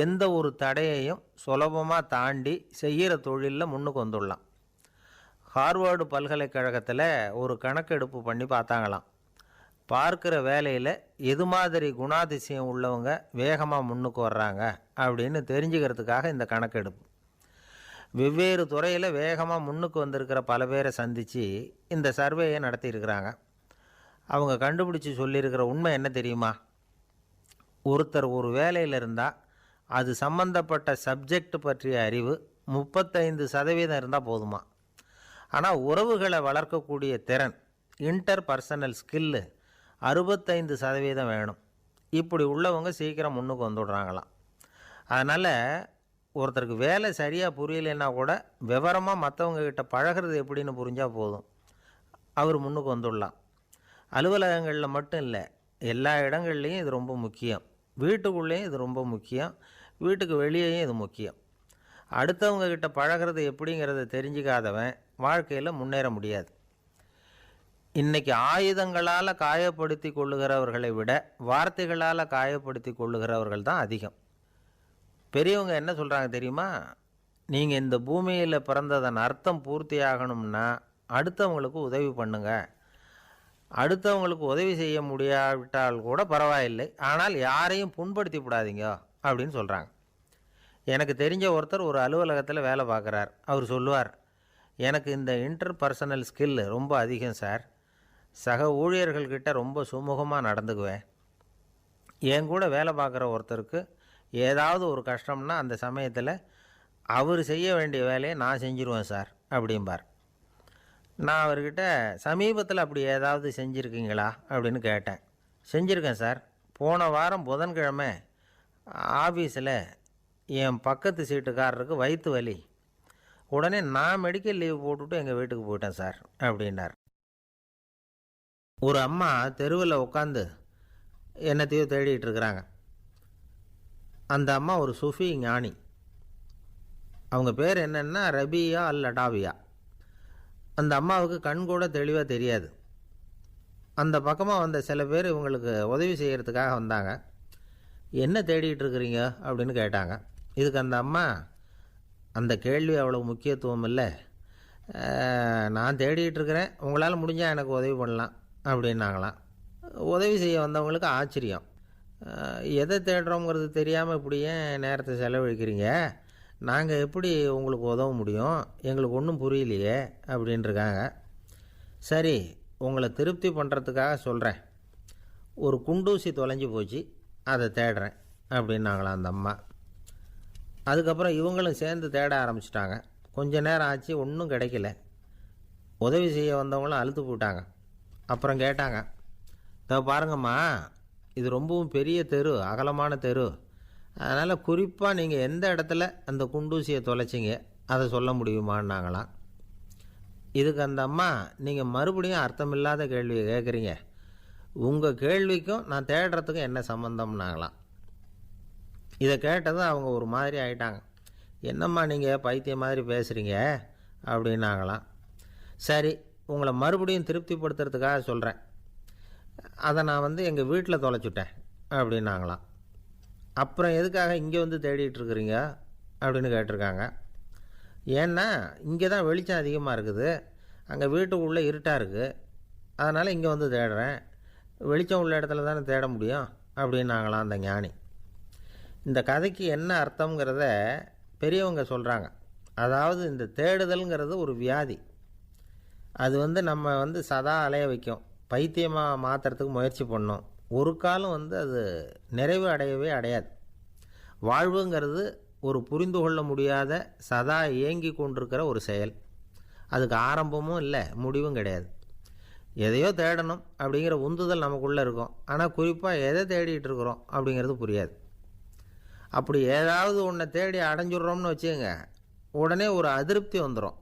எந்த ஒரு தடையையும் சுலபமாக தாண்டி செய்கிற தொழிலில் முன்னுக்கு வந்துடலாம். ஹார்வர்டு பல்கலைக்கழகத்தில் ஒரு கணக்கெடுப்பு பண்ணி பார்த்தாங்களாம். பார்க்குற வேலையில் எது மாதிரி குணாதிசயம் உள்ளவங்க வேகமாக முன்னுக்கு வர்றாங்க அப்படின்னு தெரிஞ்சுக்கிறதுக்காக இந்த கணக்கெடுப்பு. வெவ்வேறு துறையில் வேகமாக முன்னுக்கு வந்திருக்கிற பல பேரை சந்தித்து இந்த சர்வேயை நடத்தியிருக்கிறாங்க. அவங்க கண்டுபிடிச்சி சொல்லியிருக்கிற உண்மை என்ன தெரியுமா? ஒருத்தர் ஒரு வேலையில் இருந்தால் அது சம்பந்தப்பட்ட சப்ஜெக்ட் பற்றிய அறிவு 35% இருந்தால் போதுமா. ஆனால் உறவுகளை வளர்க்கக்கூடிய திறன், இன்டர் பர்சனல் ஸ்கில்லு 65% வேணும். இப்படி உள்ளவங்க சீக்கிரம் முன்னுக்கு வந்துடுறாங்களாம். அதனால் ஒருத்தருக்கு வேலை சரியாக புரியலைன்னா கூட விவரமாக மற்றவங்கக்கிட்ட பழகிறது எப்படின்னு புரிஞ்சால் போதும், அவர் முன்னுக்கு வந்துடலாம். அலுவலகங்களில் மட்டும் இல்லை, எல்லா இடங்கள்லையும் இது ரொம்ப முக்கியம். வீட்டுக்குள்ளேயும் இது ரொம்ப முக்கியம், வீட்டுக்கு வெளியேயும் இது முக்கியம். அடுத்தவங்கக்கிட்ட பழகிறது எப்படிங்கிறத தெரிஞ்சிக்காதவன் வாழ்க்கையில் முன்னேற முடியாது. இன்றைக்கி ஆயுதங்களால் காயப்படுத்தி கொள்ளுகிறவர்களை விட வார்த்தைகளால் காயப்படுத்தி கொள்ளுகிறவர்கள் தான் அதிகம். பெரியவங்க என்ன சொல்கிறாங்க தெரியுமா? நீங்கள் இந்த பூமியில் பிறந்ததன் அர்த்தம் பூர்த்தியாகணும்னா அடுத்தவங்களுக்கு உதவி பண்ணுங்க. அடுத்தவங்களுக்கு உதவி செய்ய முடியாவிட்டால் கூட பரவாயில்லை, ஆனால் யாரையும் புண்படுத்தி விடாதீங்க அப்படின்னு சொல்கிறாங்க. எனக்கு தெரிஞ்ச ஒருத்தர் ஒரு அலுவலகத்தில் வேலை பார்க்குறார். அவர் சொல்லுவார், எனக்கு இந்த இன்டர்பர்சனல் ஸ்கில் ரொம்ப அதிகம் சார். சக ஊழியர்கள்கிட்ட ரொம்ப சுமூகமாக நடந்துக்குவேன். என் கூட வேலை பார்க்குற ஒருத்தருக்கு ஏதாவது ஒரு கஷ்டம்னா அந்த சமயத்தில் அவர் செய்ய வேண்டிய வேலையை நான் செஞ்சுருவேன் சார் அப்படிம்பார். நான் அவர்கிட்ட சமீபத்தில் அப்படி ஏதாவது செஞ்சுருக்கீங்களா அப்படின்னு கேட்டேன். செஞ்சுருக்கேன் சார். போன வாரம் புதன்கிழமை ஆஃபீஸில் என் பக்கத்து சீட்டுக்காரருக்கு வயிற்று வலி. உடனே நான் மெடிக்கல் லீவ் போட்டுவிட்டு எங்கள் வீட்டுக்கு போயிட்டேன் சார் அப்படின்னார். ஒரு அம்மா தெருவில் உட்காந்து என்னத்தையோ தேடிட்டு இருக்கிறாங்க. அந்த அம்மா ஒரு சூஃபி ஞானி. அவங்க பேர் என்னென்னா ரபியா அல் அடாவியா. அந்த அம்மாவுக்கு கண் கூட தெளிவாக தெரியாது. அந்த பக்கமாக வந்த சில பேர் இவங்களுக்கு உதவி செய்கிறதுக்காக வந்தாங்க. என்ன தேடிட்டு இருக்கிறீங்க அப்படின்னு கேட்டாங்க. இதுக்கு அந்த அம்மா, அந்த கேள்வி அவ்வளோ முக்கியத்துவம் இல்லை, நான் தேடிட்டு இருக்கிறேன், உங்களால் முடிஞ்சால் எனக்கு உதவி பண்ணலாம் அப்படின்னாங்களாம். உதவி செய்ய வந்தவங்களுக்கு ஆச்சரியம். எதை தேடுறோங்கிறது தெரியாமல் இப்படி ஏன் நேரத்தை செலவழிக்கிறீங்க? நாங்கள் எப்படி உங்களுக்கு உதவ முடியும்? எங்களுக்கு ஒன்றும் புரியலையே அப்படின்ட்டுருக்காங்க. சரி, உங்களை திருப்தி பண்ணுறதுக்காக சொல்கிறேன். ஒரு குண்டூசி தொலைஞ்சி போச்சு, அதை தேடுறேன் அப்படின்னாங்களாம் அந்த அம்மா. அதுக்கப்புறம் இவங்களும் சேர்ந்து தேட ஆரம்பிச்சிட்டாங்க. கொஞ்ச நேரம் ஆச்சு, ஒன்றும் கிடைக்கல. உதவி செய்ய வந்தவங்களும் அழுத்து போட்டாங்க. அப்புறம் கேட்டாங்க, இதை பாருங்கம்மா, இது ரொம்பவும் பெரிய தெரு, அகலமான தெரு, அதனால் குறிப்பாக நீங்கள் எந்த இடத்துல அந்த குண்டூசியை தொலைச்சிங்க அதை சொல்ல முடியுமான்னாங்களாம். இதுக்கு அந்த அம்மா, நீங்கள் மறுபடியும் அர்த்தமில்லாத கேள்வியை கேட்குறீங்க, உங்கள் கேள்விக்கும் நான் தேடுறதுக்கும் என்ன சம்மந்தம்னாங்களாம். இதை கேட்டதும் அவங்க ஒரு மாதிரி ஆகிட்டாங்க. என்னம்மா நீங்கள் பைத்தியம் மாதிரி பேசுகிறீங்க அப்படின்னாங்களாம். சரி, உங்களை மறுபடியும் திருப்திப்படுத்துறதுக்காக சொல்கிறேன், அதை நான் எங்கள் வீட்டில் தொலைச்சுட்டேன் அப்படின்னாங்களாம். அப்புறம் எதுக்காக இங்கே வந்து தேடிட்டுருக்குறீங்க அப்படின்னு கேட்டிருக்காங்க. ஏன்னா இங்கே தான் வெளிச்சம் அதிகமாக இருக்குது, அங்கே வீட்டுக்குள்ளே இருட்டாக இருக்குது, அதனால் இங்கே வந்து தேடுறேன். வெளிச்சம் உள்ள இடத்துல தானே தேட முடியும் அப்படின்னாங்களாம் அந்த ஞானி. இந்த கதைக்கு என்ன அர்த்தங்கிறத பெரியவங்க சொல்கிறாங்க. அதாவது இந்த தேடுதல்ங்கிறது ஒரு வியாதி. அது நம்ம சதா அலைய வைக்கும், பைத்தியமாக மாற்றுறதுக்கு முயற்சி பண்ணோம். ஒரு காலம் அது நிறைவு அடையவே அடையாது. வாழ்வுங்கிறது ஒரு புரிந்து கொள்ள முடியாத சதா இயங்கி கொண்டிருக்கிற ஒரு செயல். அதுக்கு ஆரம்பமும் இல்லை, முடிவும் கிடையாது. எதையோ தேடணும் அப்படிங்கிற உந்துதல் நமக்குள்ளே இருக்கும், ஆனால் குறிப்பாக எதை தேடிட்டு இருக்கிறோம் அப்படிங்கிறது புரியாது. அப்படி ஏதாவது ஒன்றை தேடி அடைஞ்சிட்றோம்னு வச்சுக்கோங்க, உடனே ஒரு அதிருப்தி வந்துடும்.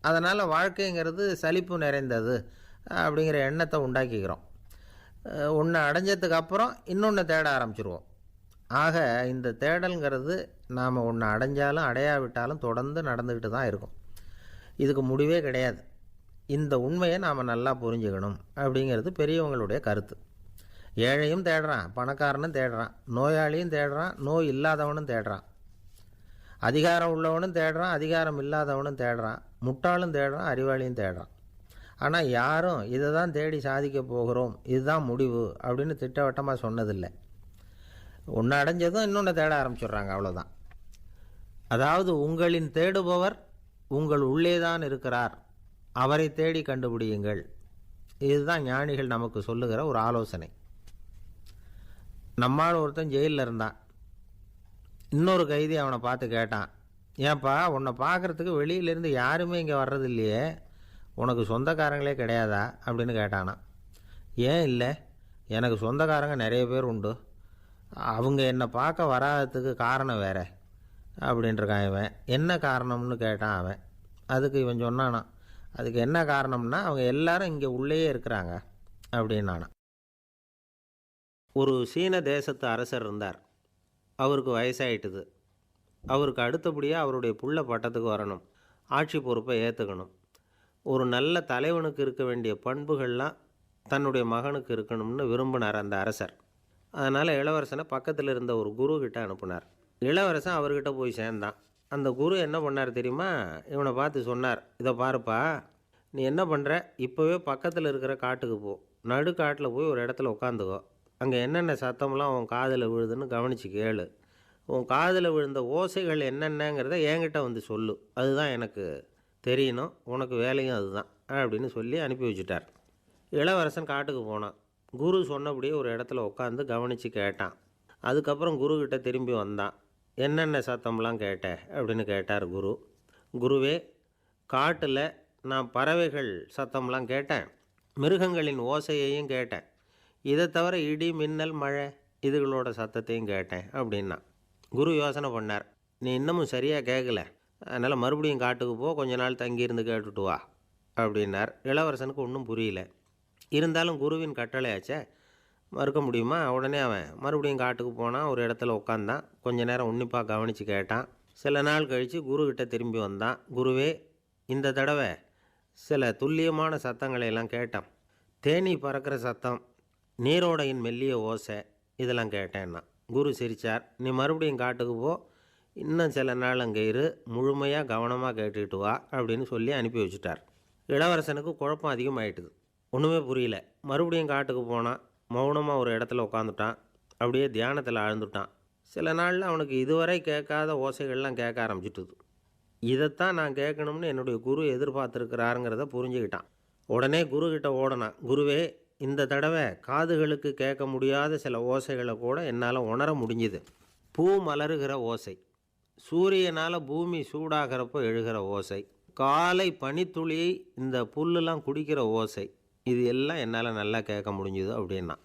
அதனால் வாழ்க்கைங்கிறது சலிப்பு நிறைந்தது அப்படிங்கிற எண்ணத்தை உண்டாக்கிக்கிறோம். ஒன்று அடைஞ்சதுக்கு அப்புறம் இன்னொன்று தேட ஆரம்பிச்சிருவோம். ஆக இந்த தேடல்ங்கிறது நாம் ஒன்று அடைஞ்சாலும் அடையாவிட்டாலும் தொடர்ந்து நடந்துக்கிட்டு தான் இருக்கும். இதுக்கு முடிவே கிடையாது. இந்த உண்மையை நாம் நல்லா புரிஞ்சுக்கணும் அப்படிங்கிறது பெரியவங்களுடைய கருத்து. ஏழையும் தேடுறான், பணக்காரனும் தேடுறான், நோயாளியும் தேடுறான், நோய் இல்லாதவனும் தேடுறான், அதிகாரம் உள்ளவனும் தேடுறான், அதிகாரம் இல்லாதவனும் தேடுறான், முட்டாளும் தேடுறான், அறிவாளியும் தேடுறான். ஆனால் யாரும் இதை தான் தேடி சாதிக்க போகிறோம், இதுதான் முடிவு அப்படின்னு திட்டவட்டமாக சொன்னதில்லை. ஒன்று அடைஞ்சதும் இன்னொன்று தேட ஆரம்பிச்சிடுறாங்க, அவ்வளோதான். அதாவது உங்களின் தேடுபவர் உங்கள் உள்ளே தான் இருக்கிறார், அவரை தேடி கண்டுபிடியுங்கள். இதுதான் ஞானிகள் நமக்கு சொல்லுகிற ஒரு ஆலோசனை. நம்மால் ஒருத்தன் ஜெயிலில் இருந்தான். இன்னொரு கைதி அவனை பார்த்து கேட்டான், ஏன்பா உன்னை பார்க்குறதுக்கு வெளியிலேருந்து யாருமே இங்கே வர்றது இல்லையே, உனக்கு சொந்தக்காரங்களே கிடையாதா அப்படின்னு கேட்டானான். ஏன் இல்லை, எனக்கு சொந்தக்காரங்க நிறைய பேர் உண்டு, அவங்க என்னை பார்க்க வராததுக்கு காரணம் வேற அப்படின்ட்டுருக்கான் இவன். என்ன காரணம்னு கேட்டான் அவன். அதுக்கு இவன் சொன்னானான், அதுக்கு என்ன காரணம்னா அவங்க எல்லாரும் இங்கே உள்ளேயே இருக்கிறாங்க அப்படின்னானா. ஒரு சீன தேசத்து அரசர் இருந்தார். அவருக்கு வயசாயிட்டுது. அவருக்கு அடுத்தபடியாக அவருடைய புள்ள பட்டத்துக்கு வரணும், ஆட்சி பொறுப்பை ஏற்றுக்கணும். ஒரு நல்ல தலைவனுக்கு இருக்க வேண்டிய பண்புகள்லாம் தன்னுடைய மகனுக்கு இருக்கணும்னு விரும்பினார் அந்த அரசர். அதனால் இளவரசனை பக்கத்தில் இருந்த ஒரு குரு கிட்ட அனுப்புனார். இளவரசன் அவர்கிட்ட போய் சேர்ந்தான். அந்த குரு என்ன பண்ணார் தெரியுமா? இவனை பார்த்து சொன்னார், இதை பாருப்பா, நீ என்ன பண்ணுற, இப்போவே பக்கத்தில் இருக்கிற காட்டுக்கு போ, நடு காட்டில் போய் ஒரு இடத்துல உட்காந்துக்கோ. அங்கே என்னென்ன சத்தம்லாம் உன் காதில் விழுதுன்னு கவனித்து கேளு. உன் காதில் விழுந்த ஓசைகள் என்னென்னங்கிறத என்கிட்ட வந்து சொல்லு, அதுதான் எனக்கு தெரியணும், உனக்கு வேலையும் அதுதான் அப்படின்னு சொல்லி அனுப்பி வச்சுட்டார். இளவரசன் காட்டுக்கு போனான். குரு சொன்னபடியே ஒரு இடத்துல உட்காந்து கவனித்து கேட்டான். அதுக்கப்புறம் குருக்கிட்ட திரும்பி வந்தான். என்னென்ன சத்தம்லாம் கேட்ட அப்படின்னு கேட்டார் குரு. குருவே, காட்டில் நான் பறவைகள் சத்தம்லாம் கேட்டேன், மிருகங்களின் ஓசையையும் கேட்டேன், இதை தவிர இடி மின்னல் மழை இதுகளோட சத்தத்தையும் கேட்டேன் அப்படின்னா. குரு யோசனை பண்ணார், நீ இன்னமும் சரியாக கேட்கல, அதனால் மறுபடியும் காட்டுக்கு போ, கொஞ்ச நாள் தங்கியிருந்து கேட்டுட்டு வா அப்படின்னார். இளவரசனுக்கு ஒன்றும் புரியல. இருந்தாலும் குருவின் கட்டளையாச்சே, மறுக்க முடியுமா? உடனே அவன் மறுபடியும் காட்டுக்கு போனான். ஒரு இடத்துல உட்காந்தான். கொஞ்ச நேரம் உன்னிப்பாக கவனித்து கேட்டான். சில நாள் கழித்து குருக்கிட்ட திரும்பி வந்தான். குருவே, இந்த தடவை சில துல்லியமான சத்தங்களை எல்லாம் கேட்டான். தேனீ பறக்கிற சத்தம், நீரோடையின் மெல்லிய ஓசை, இதெல்லாம் கேட்டேன்னா. குரு சிரித்தார். நீ மறுபடியும் காட்டுக்கு போ, இன்னும் சில நாள் அங்கே இரு, முழுமையாக கவனமாக கேட்டுக்கிட்டு வா அப்படின்னு சொல்லி அனுப்பி வச்சுட்டார். இளவரசனுக்கு குழப்பம் அதிகமாயிட்டுது. ஒன்றுமே புரியல. மறுபடியும் காட்டுக்கு போனான். மௌனமாக ஒரு இடத்துல உட்காந்துட்டான். அப்படியே தியானத்தில் ஆழ்ந்துட்டான். சில நாளில் அவனுக்கு இதுவரை கேட்காத ஓசைகள்லாம் கேட்க ஆரம்பிச்சிட்டுது. இதைத்தான் நான் கேட்கணும்னு என்னுடைய குரு எதிர்பார்த்துருக்கிறாருங்கிறத புரிஞ்சுக்கிட்டான். உடனே குருக்கிட்ட ஓடனான். குருவே, இந்த தடவை காதுகளுக்கு கேட்க முடியாத சில ஓசைகளை கூட என்னால் உணர முடிஞ்சுது. பூ மலருகிற ஓசை, சூரியனால் பூமி சூடாகிறப்போ எழுகிற ஓசை, காலை பனித்துளியை இந்த புல்லுலாம் குடிக்கிற ஓசை, இது எல்லாம் என்னால் நல்லா கேட்க முடிஞ்சுது அப்படின்னா.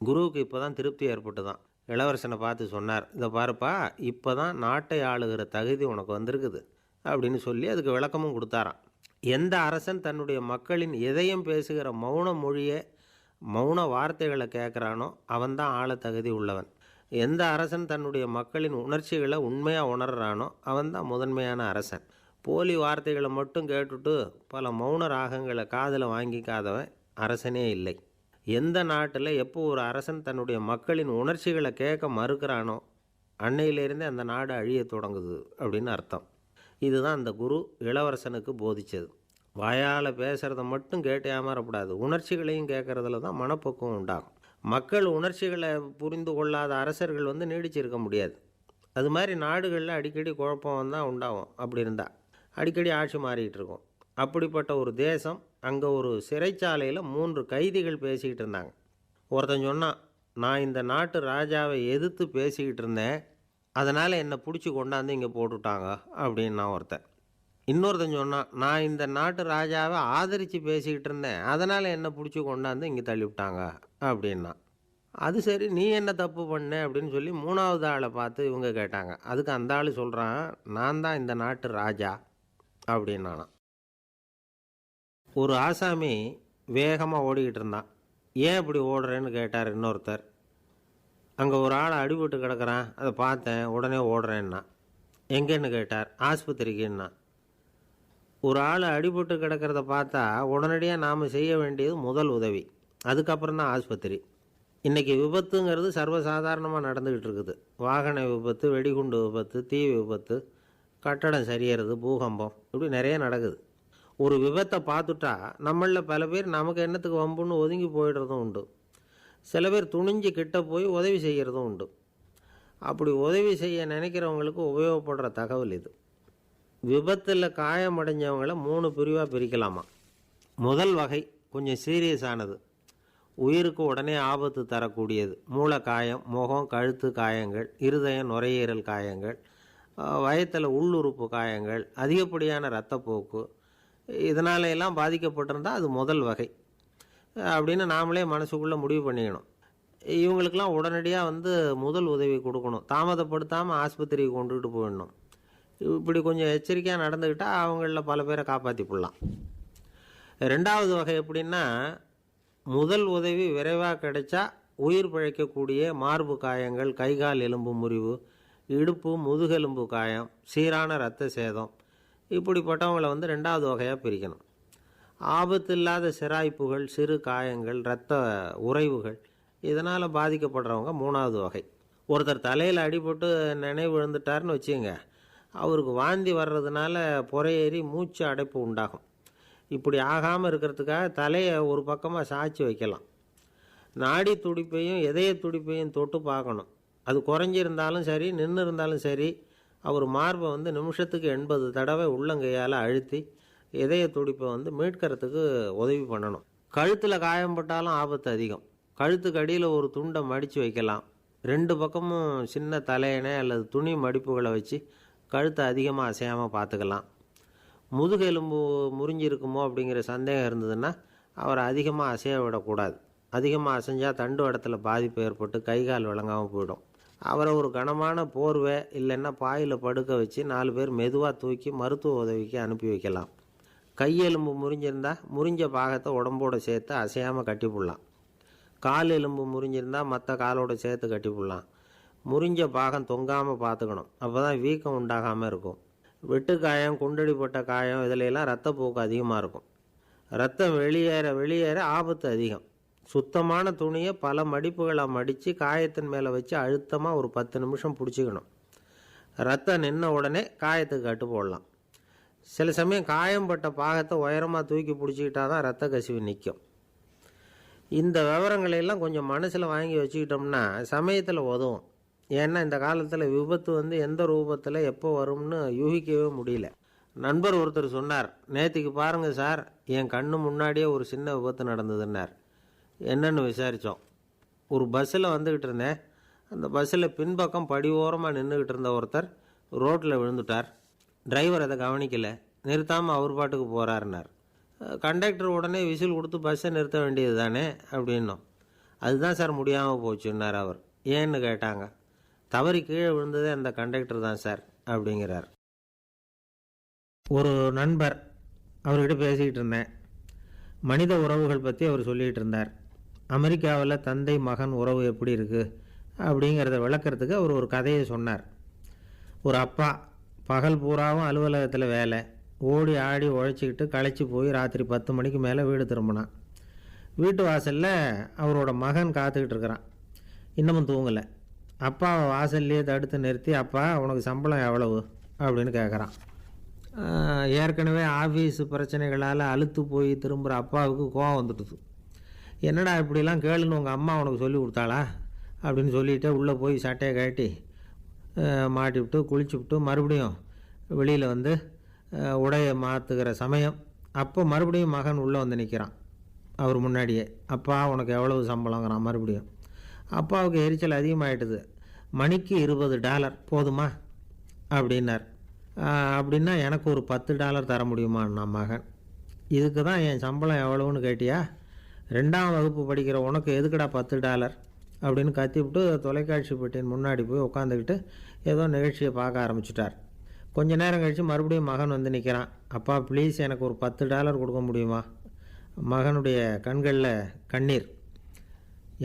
குருவுக்கு இப்போ தான் திருப்தி ஏற்பட்டு தான். இளவரசனை பார்த்து சொன்னார், இதை பாருப்பா, இப்போ தான் நாட்டை ஆளுகிற தகுதி உனக்கு வந்திருக்குது அப்படின்னு சொல்லி அதுக்கு விளக்கமும் கொடுத்தாராம். எந்த அரசன் தன்னுடைய மக்களின் எதையும் பேசுகிற மௌன மொழியை, மௌன வார்த்தைகளை கேட்குறானோ அவன்தான் ஆள தகுதி உள்ளவன். எந்த அரசன் தன்னுடைய மக்களின் உணர்ச்சிகளை உண்மையாக உணர்றானோ அவன்தான் முதன்மையான அரசன். போலி வார்த்தைகளை மட்டும் கேட்டுட்டு பல மௌன ராகங்களை காதில் வாங்கிக்காதவன் அரசனே இல்லை. எந்த நாட்டில் எப்போ ஒரு அரசன் தன்னுடைய மக்களின் உணர்ச்சிகளை கேட்க மறுக்கிறானோ அன்னையிலேருந்தே அந்த நாடு அழிய தொடங்குது அப்படின்னு அர்த்தம். இதுதான் அந்த குரு இளவரசனுக்கு போதித்தது. வாயால் பேசுகிறத மட்டும் கேட்டு ஏமாறக்கூடாது, உணர்ச்சிகளையும் கேட்குறதுல தான் மனப்பக்குவம் உண்டாகும். மக்கள் உணர்ச்சிகளை புரிந்து கொள்ளாத அரசர்கள் நீடிச்சிருக்க முடியாது. அது மாதிரி நாடுகளில் அடிக்கடி குழப்பம் தான் உண்டாகும். அப்படி இருந்தால் அடிக்கடி ஆட்சி மாறிக்கிட்டு இருக்கும். அப்படிப்பட்ட ஒரு தேசம், அங்கே ஒரு சிறைச்சாலையில் 3 கைதிகள் பேசிக்கிட்டு இருந்தாங்க. ஒருத்தன் சொன்னான், நான் இந்த நாட்டு ராஜாவை எதிர்த்து பேசிக்கிட்டு இருந்தேன், அதனால் என்னை பிடிச்சி கொண்டாந்து இங்கே போட்டுட்டாங்க அப்படின்னா ஒருத்தன். இன்னொருத்தன் சொன்னான், நான் இந்த நாட்டு ராஜாவை ஆதரித்து பேசிக்கிட்டு இருந்தேன், அதனால் என்னை பிடிச்சி கொண்டாந்து இங்கே தள்ளிவிட்டாங்க அப்படின்னா. அது சரி, நீ என்ன தப்பு பண்ண அப்படின்னு சொல்லி 3வது ஆளை பார்த்து இவங்க கேட்டாங்க. அதுக்கு அந்த ஆள் சொல்கிறான், நான் தான் இந்த நாட்டு ராஜா அப்படின்னானா. ஒரு ஆசாமி வேகமாக ஓடிக்கிட்டு இருந்தான். ஏன் இப்படி ஓடுறேன்னு கேட்டார் இன்னொருத்தர். அங்கே ஒரு ஆளை அடிபட்டு கிடக்கிறான், அதை பார்த்தேன், உடனே ஓடுறேன்னா. எங்கேன்னு கேட்டார். ஆஸ்பத்திரிக்குன்னா. ஒரு ஆள் அடிபட்டு கிடக்கிறத பார்த்தா உடனடியாக நாம் செய்ய வேண்டியது முதல் உதவி, அதுக்கப்புறம் தான் ஆஸ்பத்திரி. இன்றைக்கி விபத்துங்கிறது சர்வசாதாரணமாக நடந்துக்கிட்டு இருக்குது. வாகன விபத்து, வெடிகுண்டு விபத்து, தீ விபத்து, கட்டடம் சரியறது, பூகம்பம், இப்படி நிறைய நடக்குது. ஒரு விபத்தை பார்த்துட்டா நம்மளில் பல பேர் நமக்கு என்னத்துக்கு வம்புன்னு ஒதுங்கி போயிடுறதும் உண்டு. சில பேர் துணிஞ்சு கிட்ட போய் உதவி செய்கிறதும் உண்டு. அப்படி உதவி செய்ய நினைக்கிறவங்களுக்கு உபயோகப்படுற தகவல் இது. விபத்தில் காயமடைஞ்சவங்களை 3 பிரிவாக பிரிக்கலாமா. முதல் வகை கொஞ்சம் சீரியஸானது, உயிருக்கு உடனே ஆபத்து தரக்கூடியது. மூளை காயம், முகம் கழுத்து காயங்கள், இருதயம் நுரையீரல் காயங்கள், வயத்தில் உள்ளுறுப்பு காயங்கள், அதிகப்படியான இரத்தப்போக்கு, இதனால எல்லாம் பாதிக்கப்பட்டிருந்தால் அது முதல் வகை அப்படின்னு நாமளே மனசுக்குள்ளே முடிவு பண்ணிக்கணும். இவங்களுக்கெல்லாம் உடனடியாக வந்து முதல் உதவி கொடுக்கணும். தாமதப்படுத்தாமல் ஆஸ்பத்திரிக்கு கொண்டுகிட்டு போயிடணும். இப்படி கொஞ்சம் எச்சரிக்கையாக நடந்துக்கிட்டால் அவங்களில் பல பேரை காப்பாற்றி போடலாம். 2வது வகை எப்படின்னா, முதல் உதவி விரைவாக கிடைச்சா உயிர் பிழைக்கக்கூடிய மார்பு காயங்கள், கைகால் எலும்பு முறிவு, இடுப்பு முதுகெலும்பு காயம், சீரான இரத்த சேதம், இப்படிப்பட்டவங்களை வந்து 2வது வகையாக பிரிக்கணும். ஆபத்து இல்லாத சிராய்ப்புகள், சிறு காயங்கள், இரத்த உறைவுகள், இதனால் பாதிக்கப்படுறவங்க 3வது வகை. ஒருத்தர் தலையில் அடிபட்டு நினைவு இழந்துட்டார்னு வச்சுங்க, அவருக்கு வாந்தி வர்றதுனால புறையேறி மூச்சு அடைப்பு உண்டாகும். இப்படி ஆகாமல் இருக்கிறதுக்காக தலையை ஒரு பக்கமாக சாய்ச்சி வைக்கலாம். நாடி துடிப்பையும் இதய துடிப்பையும் தொட்டு பார்க்கணும். அது குறைஞ்சிருந்தாலும் சரி, நின்று இருந்தாலும் சரி, அவர் மார்பை வந்து நிமிஷத்துக்கு 80 தடவை உள்ளங்கையால் அழுத்தி இதய துடிப்பை வந்து மீட்கிறதுக்கு உதவி பண்ணணும். கழுத்தில் காயம்பட்டாலும் ஆபத்து அதிகம். கழுத்துக்கு அடியில் ஒரு துண்டை மடித்து வைக்கலாம். 2 பக்கமும் சின்ன தலையணை அல்லது துணி மடிப்புகளை வச்சு கழுத்தை அதிகமாக அசையாமல் பார்த்துக்கலாம். முதுகெலும்பு முறிஞ்சிருக்குமோ அப்படிங்கிற சந்தேகம் இருந்ததுன்னா அவரை அதிகமாக அசைய விடக்கூடாது. அதிகமாக அசைஞ்சால் தண்டு இடத்துல பாதிப்பு ஏற்பட்டு கை கால் விளங்காமல் போயிடும். அவரை ஒரு கனமான போர்வை இல்லைன்னா பாயில் படுக்க வச்சு 4 பேர் மெதுவாக தூக்கி மருத்துவ உதவிக்கு அனுப்பி வைக்கலாம். கையெலும்பு முறிஞ்சிருந்தால் முறிஞ்ச பாகத்தை உடம்போடு சேர்த்து அசையாமல் கட்டி போடலாம். கால் எலும்பு முறிஞ்சிருந்தால் மற்ற காலோடு சேர்த்து கட்டி போடலாம். முறிஞ்ச பாகம் தொங்காமல் பார்த்துக்கணும். அப்போ தான் வீக்கம் உண்டாகாமல் இருக்கும். வெட்டு காயம், குண்டடிப்பட்ட காயம், இதிலெல்லாம் ரத்தப்போக்கு அதிகமாக இருக்கும். ரத்தம் வெளியேற ஆபத்து அதிகம். சுத்தமான துணியை பல மடிப்புகளை மடித்து காயத்தின் மேலே வச்சு அழுத்தமாக ஒரு 10 நிமிஷம் பிடிச்சிக்கணும். ரத்தம் நின்ன உடனே காயத்துக்கு கட்டு போடலாம். சில சமயம் காயம்பட்ட பாகத்தை உயரமாக தூக்கி பிடிச்சிக்கிட்டா தான் ரத்த கசிவு நிற்கும். இந்த விவரங்களையெல்லாம் கொஞ்சம் மனசில் வாங்கி வச்சுக்கிட்டோம்னா சமயத்தில் உதவும். ஏன்னா இந்த காலத்தில் விபத்து வந்து எந்த ரூபத்தில் எப்போ வரும்னு யூகிக்கவே முடியல. நண்பர் ஒருத்தர் சொன்னார், நேற்றுக்கு பாருங்கள் சார், என் கண்ணு முன்னாடியே ஒரு சின்ன விபத்து நடந்ததுன்னார். என்னன்னு விசாரித்தோம். ஒரு பஸ்ஸில் வந்துக்கிட்டு இருந்தேன். அந்த பஸ்ஸில் பின்பக்கம் படி ஓரமாக நின்றுக்கிட்டு இருந்த ஒருத்தர் ரோட்டில் விழுந்துட்டார். டிரைவர் அதை கவனிக்கலை, நிறுத்தாமல் அவர் பாட்டுக்கு போகிறாருன்னார். கண்டக்டர் உடனே விசில் கொடுத்து பஸ்ஸை நிறுத்த வேண்டியது தானே அப்படின்னோம். அதுதான் சார் முடியாமல் போச்சுன்னார் அவர். ஏன்னு கேட்டாங்க. தவறி கீழே விழுந்ததே அந்த கண்டக்டர் தான் சார் அப்படிங்கிறார். ஒரு நண்பர், அவர்கிட்ட பேசிக்கிட்டு இருந்தேன். மனித உறவுகள் பற்றி அவர் சொல்லிகிட்டு இருந்தார். அமெரிக்காவில் தந்தை மகன் உறவு எப்படி இருக்குது அப்படிங்கிறத விளக்கிறதுக்கு அவர் ஒரு கதையை சொன்னார். ஒரு அப்பா பகல் பூராவும் அலுவலகத்தில் வேலை, ஓடி ஆடி உழைச்சிக்கிட்டு களைச்சி போய் ராத்திரி 10 மணிக்கு மேலே வீடு திரும்பினான். வீட்டு வாசலில் அவரோட மகன் காத்துக்கிட்டு இருக்கிறான். இன்னமும் தூங்கலை. அப்பாவை வாசல்லையே தடுத்து நிறுத்தி, அப்பா உனக்கு சம்பளம் எவ்வளவு அப்படின்னு கேட்குறான். ஏற்கனவே ஆஃபீஸு பிரச்சனைகளால் அலுத்து போய் திரும்புகிற அப்பாவுக்கு கோவம் வந்துடுது. என்னடா இப்படிலாம் கேளுன்னு உங்கள் அம்மா உனக்கு சொல்லி கொடுத்தாளா அப்படின்னு சொல்லிவிட்டு உள்ளே போய் சட்டையை கட்டி மாட்டிவிட்டு குளிச்சுவிட்டு மறுபடியும் வெளியில் வந்து உடையை மாற்றுகிற சமயம் அப்போ மறுபடியும் மகன் உள்ளே வந்து நிற்கிறான் அவர் முன்னாடியே. அப்பா உனக்கு எவ்வளவு சம்பளங்கிறான் மறுபடியும். அப்பாவுக்கு எரிச்சல் அதிகமாகிட்டுது. மணிக்கு $20 போதுமா அப்படின்னார். அப்படின்னா எனக்கு ஒரு $10 தர முடியுமான்னா மகன். இதுக்கு தான் என் சம்பளம் எவ்வளவுன்னு கேட்டியா? 2ஆம் வகுப்பு படிக்கிற உனக்கு எதுக்குடா $10 அப்படின்னு கத்திவிட்டு தொலைக்காட்சி பெட்டியின் முன்னாடி போய் உட்காந்துக்கிட்டு ஏதோ நிகழ்ச்சியை பார்க்க ஆரம்பிச்சிட்டார். கொஞ்ச நேரம் கழித்து மறுபடியும் மகன் வந்து நிற்கிறான். அப்பா ப்ளீஸ் எனக்கு ஒரு $10 கொடுக்க முடியுமா? மகனுடைய கண்களில் கண்ணீர்.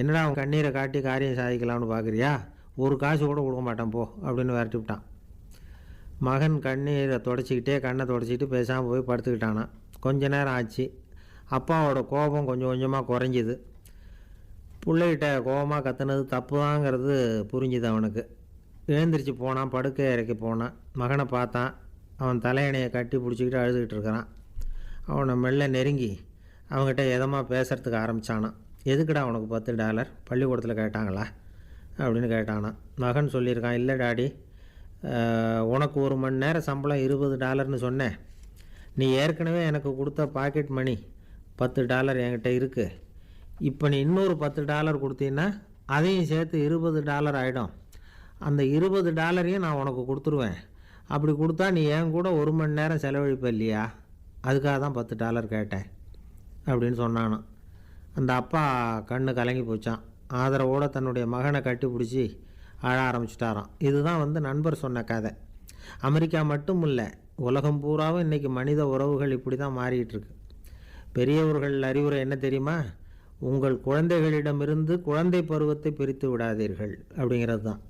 என்னடா அவன் கண்ணீரை காட்டி காரியம் சாதிக்கலாம்னு பார்க்குறியா? ஒரு காசு கூட கொடுக்க மாட்டான் போ அப்படின்னு விரட்டி விட்டான். மகன் கண்ணீரை தொடச்சிக்கிட்டே கண்ணை தொடச்சிக்கிட்டு பேசாமல் போய் படுத்துக்கிட்டானா. கொஞ்ச நேரம் ஆச்சு. அப்பாவோட கோபம் கொஞ்சம் கொஞ்சமாக குறைஞ்சிது. பிள்ளைகிட்ட கோபமாக கத்துனது தப்பு தாங்கிறது புரிஞ்சுது அவனுக்கு. எழுந்திரிச்சு போனான், படுக்கை இறக்கி போனான். மகனை பார்த்தான். அவன் தலையணையை கட்டி பிடிச்சிக்கிட்டு அழுதுகிட்டு இருக்கிறான். அவனை மெல்ல நெருங்கி அவங்ககிட்ட எதமாக பேசுகிறதுக்கு ஆரம்பித்தானான். எதுக்குடா உனக்கு $10 பள்ளிக்கூடத்தில் கேட்டாங்களா அப்படின்னு கேட்டானான். மகன் சொல்லியிருக்கான், இல்லை டாடி, உனக்கு 1 மணி நேரம் சம்பளம் $20ன்னு சொன்னேன். நீ ஏற்கனவே எனக்கு கொடுத்த பாக்கெட் மணி $10 என்கிட்ட இருக்குது. இப்போ நீ இன்னொரு $10 கொடுத்தீங்கன்னா அதையும் சேர்த்து $20 ஆகிடும். அந்த $20 நான் உனக்கு கொடுத்துருவேன். அப்படி கொடுத்தா நீ என் கூட 1 மணி நேரம் செலவழிப்ப இல்லையா? அதுக்காக தான் $10 கேட்டேன் அப்படின்னு சொன்னானான். அந்த அப்பா கண்ணு கலங்கி போச்சான். ஆதரவோடு தன்னுடைய மகனை கட்டிப்பிடிச்சி அழ ஆரம்பிச்சிட்டாராம். இதுதான் நண்பர் சொன்ன கதை. அமெரிக்கா மட்டும் இல்லை, உலகம் பூராவும் இன்றைக்கி மனித உறவுகள் இப்படி தான் மாறிக்கிட்டு இருக்கு. பெரியவர்கள் அறிவுரை என்ன தெரியுமா? உங்கள் குழந்தைகளிடமிருந்து குழந்தை பருவத்தை பிரித்து விடாதீர்கள் அப்படிங்கிறது தான்.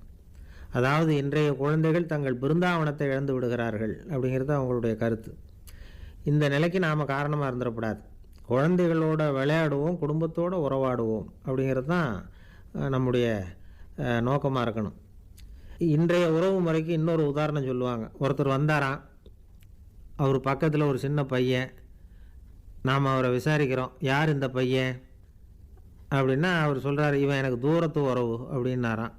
அதாவது இன்றைய குழந்தைகள் தங்கள் பிருந்தாவனத்தை இழந்து விடுகிறார்கள் அப்படிங்கிறது அவங்களுடைய கருத்து. இந்த நிலைக்கு நாம் காரணமாக இருந்துடக்கூடாது. குழந்தைகளோட விளையாடுவோம், குடும்பத்தோடு உறவாடுவோம் அப்படிங்கிறது தான் நம்முடைய நோக்கமாக இருக்கணும். இன்றைய உறவு முறைக்கு இன்னொரு உதாரணம் சொல்லுவாங்க. ஒருத்தர் வந்தாராம், அவர் பக்கத்தில் ஒரு சின்ன பையன். நாம் அவரை விசாரிக்கிறோம், யார் இந்த பையன் அப்படின்னா அவர் சொல்கிறார், இவன் எனக்கு தூரத்து உறவு அப்படின்னாராம்.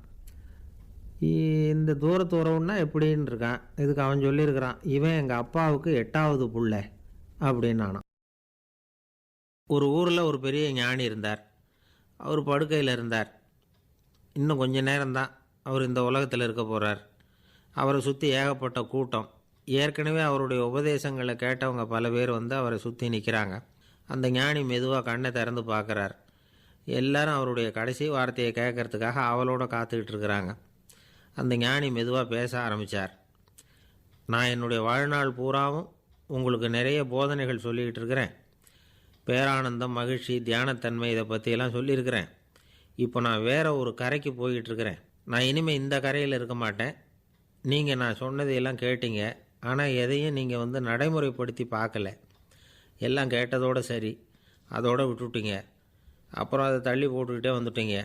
இந்த தூரத்து உறவுன்னா எப்படின்னு இருக்கான். இதுக்கு அவன் சொல்லியிருக்கிறான், இவன் எங்கள் அப்பாவுக்கு 8வது புள்ள அப்படின்னானான். ஒரு ஊரில் ஒரு பெரிய ஞானி இருந்தார். அவர் படுக்கையில் இருந்தார். இன்னும் கொஞ்ச நேரம்தான் அவர் இந்த உலகத்தில் இருக்க போகிறார். அவரை சுற்றி ஏகப்பட்ட கூட்டம். ஏற்கனவே அவருடைய உபதேசங்களை கேட்டவங்க பல பேர் அவரை சுற்றி நிற்கிறாங்க. அந்த ஞானி மெதுவாக கண்ணை திறந்து பார்க்குறார். எல்லாரும் அவருடைய கடைசி வார்த்தையை கேட்கறதுக்காக அவளோட காத்துக்கிட்டு இருக்கிறாங்க. அந்த ஞானி மெதுவாக பேச ஆரம்பித்தார். நான் என்னுடைய வாழ்நாள் பூராவும் உங்களுக்கு நிறைய போதனைகள் சொல்லிக்கிட்டு இருக்கிறேன். பேரானந்தம், மகிழ்ச்சி, தியானத்தன்மை இதை பற்றியெல்லாம் சொல்லியிருக்கிறேன். இப்போ நான் வேறு ஒரு கரைக்கு போய்கிட்டு இருக்கிறேன். நான் இனிமேல் இந்த கரையில் இருக்க மாட்டேன். நீங்கள் நான் சொன்னதையெல்லாம் கேட்டீங்க, ஆனால் எதையும் நீங்கள் நடைமுறைப்படுத்தி பார்க்கல. எல்லாம் கேட்டதோடு சரி, அதோடு விட்டுவிட்டீங்க. அப்புறம் அதை தள்ளி போட்டுக்கிட்டே வந்துட்டீங்க.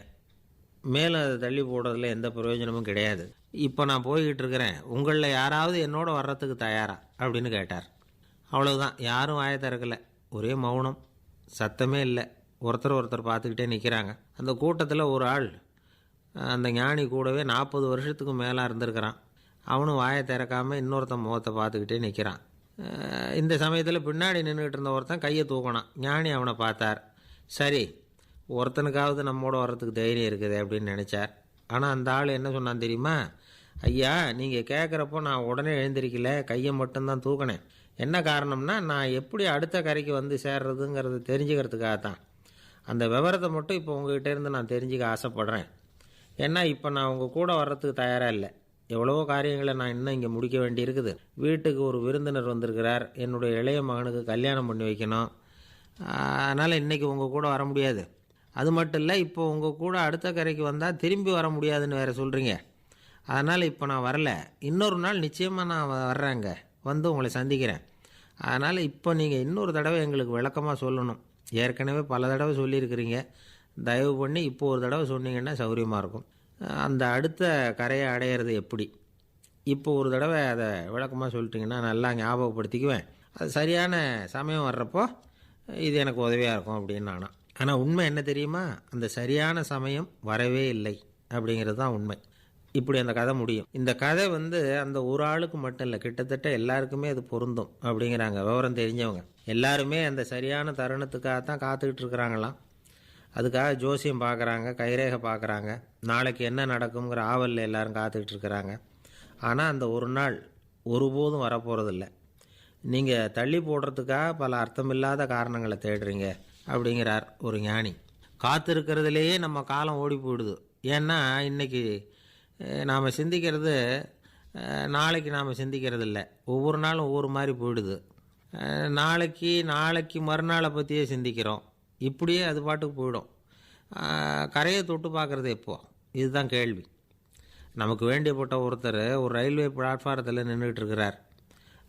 மேலும் அதை தள்ளி போடுறதுல எந்த பிரயோஜனமும் கிடையாது. இப்போ நான் போய்கிட்டு இருக்கிறேன். உங்களில் யாராவது என்னோட வர்றதுக்கு தயாரா அப்படின்னு கேட்டார். அவ்வளவுதான். யாரும் வாயை திறக்கலை. ஒரே மௌனம், சத்தமே இல்லை. ஒருத்தர் பார்த்துக்கிட்டே நிற்கிறாங்க. அந்த கூட்டத்தில் ஒரு ஆள் அந்த ஞானி கூடவே 40 வருஷத்துக்கு மேலே இருந்திருக்கிறான். அவனும் வாயை திறக்காமல் இன்னொருத்தன் முகத்தை பார்த்துக்கிட்டே நிற்கிறான். இந்த சமயத்தில் பின்னாடி நின்றுக்கிட்டு இருந்த ஒருத்தன் கையை தூக்கினான். ஞானி அவனை பார்த்தார். சரி, ஒருத்தனுக்காவது நம்மோட வர்றதுக்கு தைரியம் இருக்குது அப்படின்னு நினச்சார். ஆனால் அந்த ஆள் என்ன சொன்னான் தெரியுமா? ஐயா, நீங்கள் கேட்குறப்போ நான் உடனே எழுந்திருக்கல, கையை மட்டும்தான் தூக்கினேன். என்ன காரணம்னா, நான் எப்படி அடுத்த கரைக்கு சேர்றதுங்கிறத தெரிஞ்சுக்கிறதுக்காக தான். அந்த விவரத்தை மட்டும் இப்போ உங்ககிட்ட இருந்து நான் தெரிஞ்சுக்க ஆசைப்பட்றேன். ஏன்னா இப்போ நான் உங்கள் கூட வர்றதுக்கு தயாராக இல்லை. எவ்வளவோ காரியங்களை நான் இன்னும் இங்கே முடிக்க வேண்டி இருக்குது. வீட்டுக்கு ஒரு விருந்தினர் வந்திருக்கிறார். என்னுடைய இளைய மகனுக்கு கல்யாணம் பண்ணி வைக்கணும். அதனால் இன்றைக்கி உங்கள் கூட வர முடியாது. அது மட்டும் இல்லை, இப்போ உங்கள் கூட அடுத்த கரைக்கு வந்தால் திரும்பி வர முடியாதுன்னு வேறு சொல்கிறீங்க. அதனால் இப்போ நான் வரல. இன்னொரு நாள் நிச்சயமாக நான் வர்றேங்க, உங்களை சந்திக்கிறேன். அதனால் இப்போ நீங்கள் இன்னொரு தடவை எங்களுக்கு விளக்கமாக சொல்லணும். ஏற்கனவே பல தடவை சொல்லியிருக்கிறீங்க. தயவு பண்ணி இப்போ ஒரு தடவை சொன்னீங்கன்னா சௌகரியமாக இருக்கும். அந்த அடுத்த கரையை அடையிறது எப்படி? இப்போ ஒரு தடவை அதை விளக்கமாக சொல்லிட்டிங்கன்னா நல்லா ஞாபகப்படுத்திக்குவேன். அது சரியான சமயம் வர்றப்போ இது எனக்கு உதவியாக இருக்கும் அப்படின்னு நானா. ஆனால் உண்மை என்ன தெரியுமா? அந்த சரியான சமயம் வரவே இல்லை அப்படிங்கிறது தான் உண்மை. இப்படி அந்த கதை முடியும். இந்த கதை அந்த ஒரு ஆளுக்கு மட்டும் இல்லை, கிட்டத்தட்ட எல்லாருக்குமே அது பொருந்தும் அப்படிங்கிறாங்க விவரம் தெரிஞ்சவங்க. எல்லாருமே அந்த சரியான தருணத்துக்காகத்தான் காத்துக்கிட்டு இருக்கிறாங்களாம். அதுக்காக ஜோசியம் பார்க்குறாங்க, கைரேகை பார்க்குறாங்க. நாளைக்கு என்ன நடக்குங்கிற ஆவலில் எல்லோரும் காத்துக்கிட்டு இருக்கிறாங்க. ஆனால் அந்த ஒரு நாள் ஒருபோதும் வரப்போகிறதில்ல. நீங்கள் தள்ளி போடுறதுக்காக பல அர்த்தமில்லாத காரணங்களை தேடுறீங்க அப்படிங்கிறார் ஒரு ஞானி. காத்திருக்கிறதுலேயே நம்ம காலம் ஓடி போயிடுது. ஏன்னா இன்றைக்கி நாம் சிந்திக்கிறது நாளைக்கு நாம் சிந்திக்கிறது இல்லை. ஒவ்வொரு நாளும் ஒவ்வொரு மாதிரி போயிடுது. நாளைக்கு மறுநாளை பற்றியே சிந்திக்கிறோம். இப்படியே அது பாட்டுக்கு போயிடும். கரையை தொட்டு பார்க்குறது எப்போ? இதுதான் கேள்வி. நமக்கு வேண்டியப்பட்ட ஒருத்தர் ஒரு ரயில்வே பிளாட்ஃபாரத்தில் நின்றுட்டு இருக்கிறார்.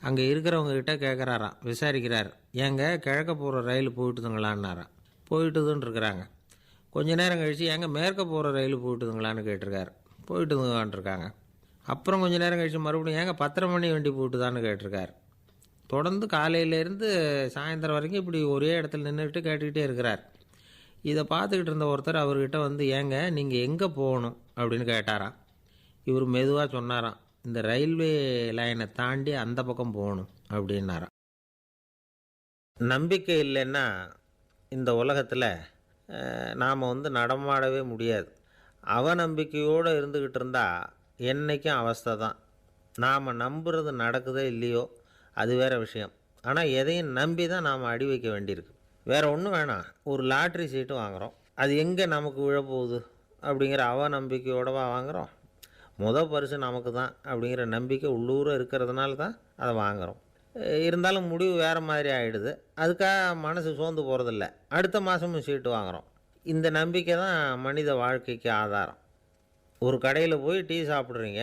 அங்கே இருக்கிறவங்ககிட்ட கேட்குறாராம், விசாரிக்கிறார். ஏங்க கிழக்க போகிற ரயில் போயிட்டுதுங்களான்னாராம். போயிட்டுதுன்னு இருக்கிறாங்க. கொஞ்ச நேரம் கழித்து ஏங்க மேற்க போகிற ரயில் போயிட்டுதுங்களான்னு கேட்டிருக்காரு. போயிட்டுதுங்களான்ருக்காங்க. அப்புறம் கொஞ்சம் நேரம் கழித்து மறுபடியும் ஏங்க 10:30 மணி வண்டி போயிட்டுதான்னு கேட்டிருக்காரு. தொடர்ந்து காலையிலேருந்து சாயந்தரம் வரைக்கும் இப்படி ஒரே இடத்துல நின்றுட்டு கேட்டுக்கிட்டே இருக்கிறார். இதை பார்த்துக்கிட்டு இருந்த ஒருத்தர் அவர்கிட்ட ஏங்க நீங்கள் எங்கே போகணும் அப்படின்னு கேட்டாராம். இவர் மெதுவாக சொன்னாராம், இந்த ரயில்வே லைனை தாண்டி அந்த பக்கம் போகணும் அப்படின்னாராம். நம்பிக்கை இல்லைன்னா இந்த உலகத்தில் நாம் நடமாடவே முடியாது. அவநம்பிக்கையோடு இருந்துக்கிட்டு இருந்தால் என்றைக்கும் அவஸ்தை தான். நாம் நம்புறது நடக்குதோ இல்லையோ அது வேறு விஷயம். ஆனால் எதையும் நம்பி தான் நாம் அடி வைக்க வேண்டியிருக்கு. வேறு ஒன்றும் வேணாம். ஒரு லாட்ரி சீட்டு வாங்குகிறோம். அது எங்கே நமக்கு விழப்போகுது? அப்படிங்கிற அவநம்பிக்கையோடவா வாங்குகிறோம்? பரிசு நமக்கு தான் அப்படிங்கிற நம்பிக்கை உள்ளூர இருக்கிறதுனால தான் அதை வாங்குகிறோம். இருந்தாலும் முடிவு வேறு மாதிரி ஆகிடுது. அதுக்காக மனசு சோர்ந்து போகிறதில்ல. அடுத்த மாதமும் சீட்டு வாங்குகிறோம். இந்த நம்பிக்கை தான் மனித வாழ்க்கைக்கு ஆதாரம். ஒரு கடையில் போய் டீ சாப்பிட்றீங்க.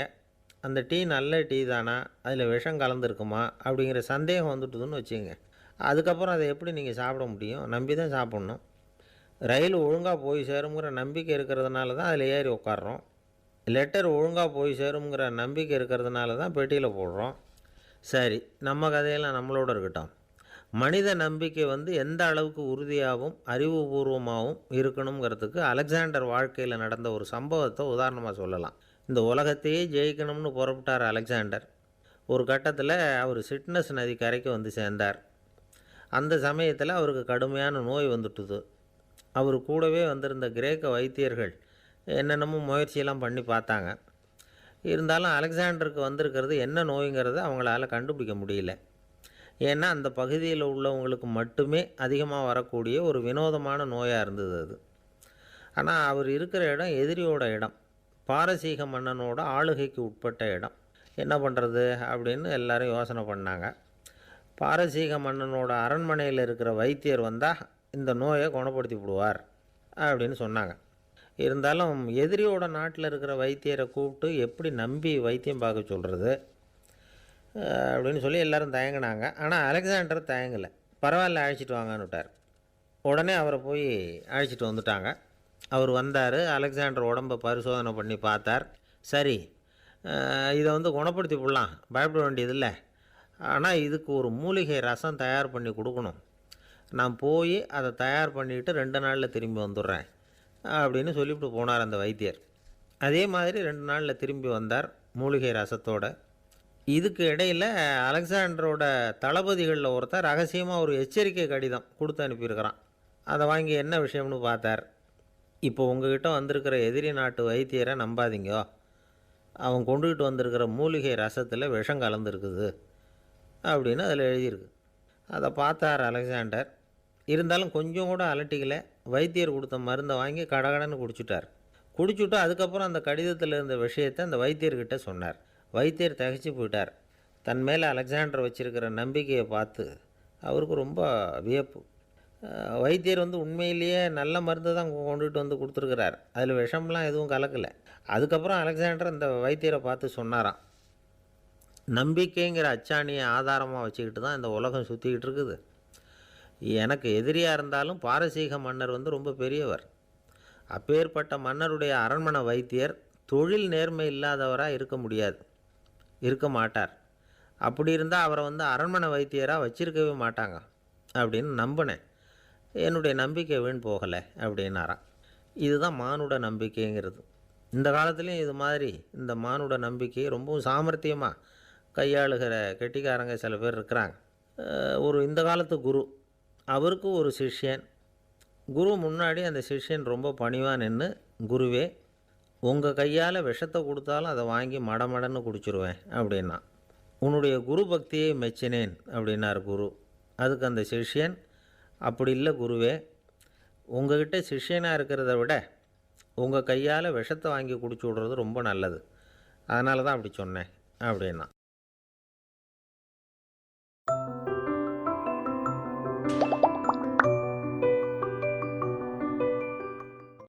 அந்த டீ நல்ல டீ தானா, அதில் விஷம் கலந்துருக்குமா அப்படிங்கிற சந்தேகம் வந்துட்டுதுன்னு வச்சுங்க. அதுக்கப்புறம் அதை எப்படி நீங்கள் சாப்பிட முடியும்? நம்பி தான் சாப்பிட்ணும். ரயில் ஒழுங்காக போய் சேருங்கிற நம்பிக்கை இருக்கிறதுனால தான் அதில் ஏறி உட்கார்றோம். லெட்டர் ஒழுங்காக போய் சேருங்கிற நம்பிக்கை இருக்கிறதுனால தான் பெட்டியில் போடுறோம். சரி, நம்ம கதையெல்லாம் நம்மளோட இருக்கட்டும். மனித நம்பிக்கை எந்த அளவுக்கு உறுதியாகவும் அறிவுபூர்வமாகவும் இருக்கணுங்கிறதுக்கு அலெக்சாண்டர் வாழ்க்கையில் நடந்த ஒரு சம்பவத்தை உதாரணமாக சொல்லலாம். இந்த உலகத்தையே ஜெயிக்கணும்னு புறப்பட்டார் அலெக்சாண்டர். ஒரு கட்டத்தில் அவர் சிட்னஸ் நதி கரைக்கு வந்து சேர்ந்தார். அந்த சமயத்தில் அவருக்கு கடுமையான நோய் வந்துட்டுது. அவர் கூடவே வந்திருந்த கிரேக்க வைத்தியர்கள் என்னென்னமோ முயற்சியெல்லாம் பண்ணி பார்த்தாங்க. இருந்தாலும் அலெக்சாண்டருக்கு வந்திருக்கிறது என்ன நோய்ங்கிறத அவங்களால கண்டுபிடிக்க முடியல. ஏன்னா அந்த பகுதியில் உள்ளவங்களுக்கு மட்டுமே அதிகமாக வரக்கூடிய ஒரு வினோதமான நோயாக இருந்தது அது. ஆனால் அவர் இருக்கிற இடம் எதிரியோட இடம், பாரசீக மன்னனோட ஆளுகைக்கு உட்பட்ட இடம். என்ன பண்ணுறது அப்படின்னு எல்லாரும் யோசனை பண்ணாங்க. பாரசீக மன்னனோட அரண்மனையில் இருக்கிற வைத்தியர் வந்தால் இந்த நோயை குணப்படுத்தி விடுவார் அப்படின்னு சொன்னாங்க. இருந்தாலும் எதிரியோட நாட்டில் இருக்கிற வைத்தியரை கூப்பிட்டு எப்படி நம்பி வைத்தியம் பார்க்க சொல்கிறது அப்படின்னு சொல்லி எல்லோரும் தயங்கினாங்க. ஆனால் அலெக்சாண்டர் தயங்கலை. பரவாயில்ல, அழைச்சிட்டு வாங்கன்னு விட்டார். உடனே அவரை போய் அழைச்சிட்டு வந்துட்டாங்க. அவர் வந்தார். அலெக்சாண்டர் உடம்பை பரிசோதனை பண்ணி பார்த்தார். சரி, இதை குணப்படுத்தி விடலாம், பயப்பட வேண்டியதில்லை. ஆனால் இதுக்கு ஒரு மூலிகை ரசம் தயார் பண்ணி கொடுக்கணும். நான் போய் அதை தயார் பண்ணிவிட்டு 2 நாளில் திரும்பி வந்துடுறேன் அப்படின்னு சொல்லிவிட்டு போனார் அந்த வைத்தியர். அதே மாதிரி 2 நாளில் திரும்பி வந்தார் மூலிகை ரசத்தோடு. இதுக்கு இடையில் அலெக்சாண்டரோட தளபதிகளில் ஒருத்தர் ரகசியமாக ஒரு எச்சரிக்கை கடிதம் கொடுத்து அனுப்பியிருக்கிறான். அதை வாங்கி என்ன விஷயம்னு பார்த்தார். இப்போ உங்ககிட்ட வந்திருக்கிற எதிரி நாட்டு வைத்தியரை நம்பாதீங்கோ, அவன் கொண்டுகிட்டு வந்திருக்கிற மூலிகை ரசத்தில் விஷம் கலந்துருக்குது அப்படின்னு அதில் எழுதியிருக்கு. அதை பார்த்தார் அலெக்சாண்டர். இருந்தாலும் கொஞ்சம் கூட அலட்டிக்கலை. வைத்தியர் கொடுத்த மருந்தை வாங்கி கடகடன்னு குடிச்சுட்டு அதுக்கப்புறம் அந்த கடிதத்தில் இருந்த விஷயத்தை அந்த வைத்தியர்கிட்ட சொன்னார். வைத்தியர் திகைச்சு போயிட்டார். தன் மேலே அலெக்சாண்டர் வச்சுருக்கிற நம்பிக்கையை பார்த்து அவருக்கு ரொம்ப வியப்பு. வைத்தியர் உண்மையிலேயே நல்ல மருந்து தான் கொண்டுகிட்டு கொடுத்துருக்கிறார், அதில் விஷம்லாம் எதுவும் கலக்கலை. அதுக்கப்புறம் அலெக்சாண்டர் அந்த வைத்தியரை பார்த்து சொன்னாராம், நம்பிக்கைங்கிற அச்சாணியை ஆதாரமாக வச்சுக்கிட்டு தான் இந்த உலகம் சுற்றிக்கிட்டு இருக்குது. எனக்கு எதிரியாக இருந்தாலும் பாரசீக மன்னர் ரொம்ப பெரியவர். அப்பேற்பட்ட மன்னருடைய அரண்மனை வைத்தியர் தொழில் நேர்மை இல்லாதவராக இருக்க மாட்டார். அப்படி இருந்தால் அவரை அரண்மனை வைத்தியராக வச்சிருக்கவே மாட்டாங்க அப்படின்னு நம்பினேன். என்னுடைய நம்பிக்கை வீண் போகலை அப்படின்னாராம். இதுதான் மானுட நம்பிக்கைங்கிறது. இந்த காலத்துலேயும் இது மாதிரி இந்த மானுட நம்பிக்கையை ரொம்பவும் சாமர்த்தியமாக கையாளுகிற கெட்டிக்காரங்க சில பேர் இருக்கிறாங்க. இந்த காலத்து குரு, அவருக்கு ஒரு சிஷ்யன். குரு முன்னாடி அந்த சிஷ்யன் ரொம்ப பணிவாக நின்று, குருவே, உங்கள் கையால் விஷத்தை கொடுத்தாலும் அதை வாங்கி மடமடன்னு குடிச்சிருவேன் அப்படின்னா. உன்னுடைய குரு பக்தியை மெச்சினேன் அப்படின்னார் குரு. அதுக்கு அந்த சிஷ்யன், அப்படி இல்லை குருவே, உங்ககிட்ட சிஷ்யனாக இருக்கிறத விட உங்கள் கையால் விஷத்தை வாங்கி குடிச்சு விட்றது ரொம்ப நல்லது, அதனால தான் அப்படி சொன்னேன் அப்படின்னா.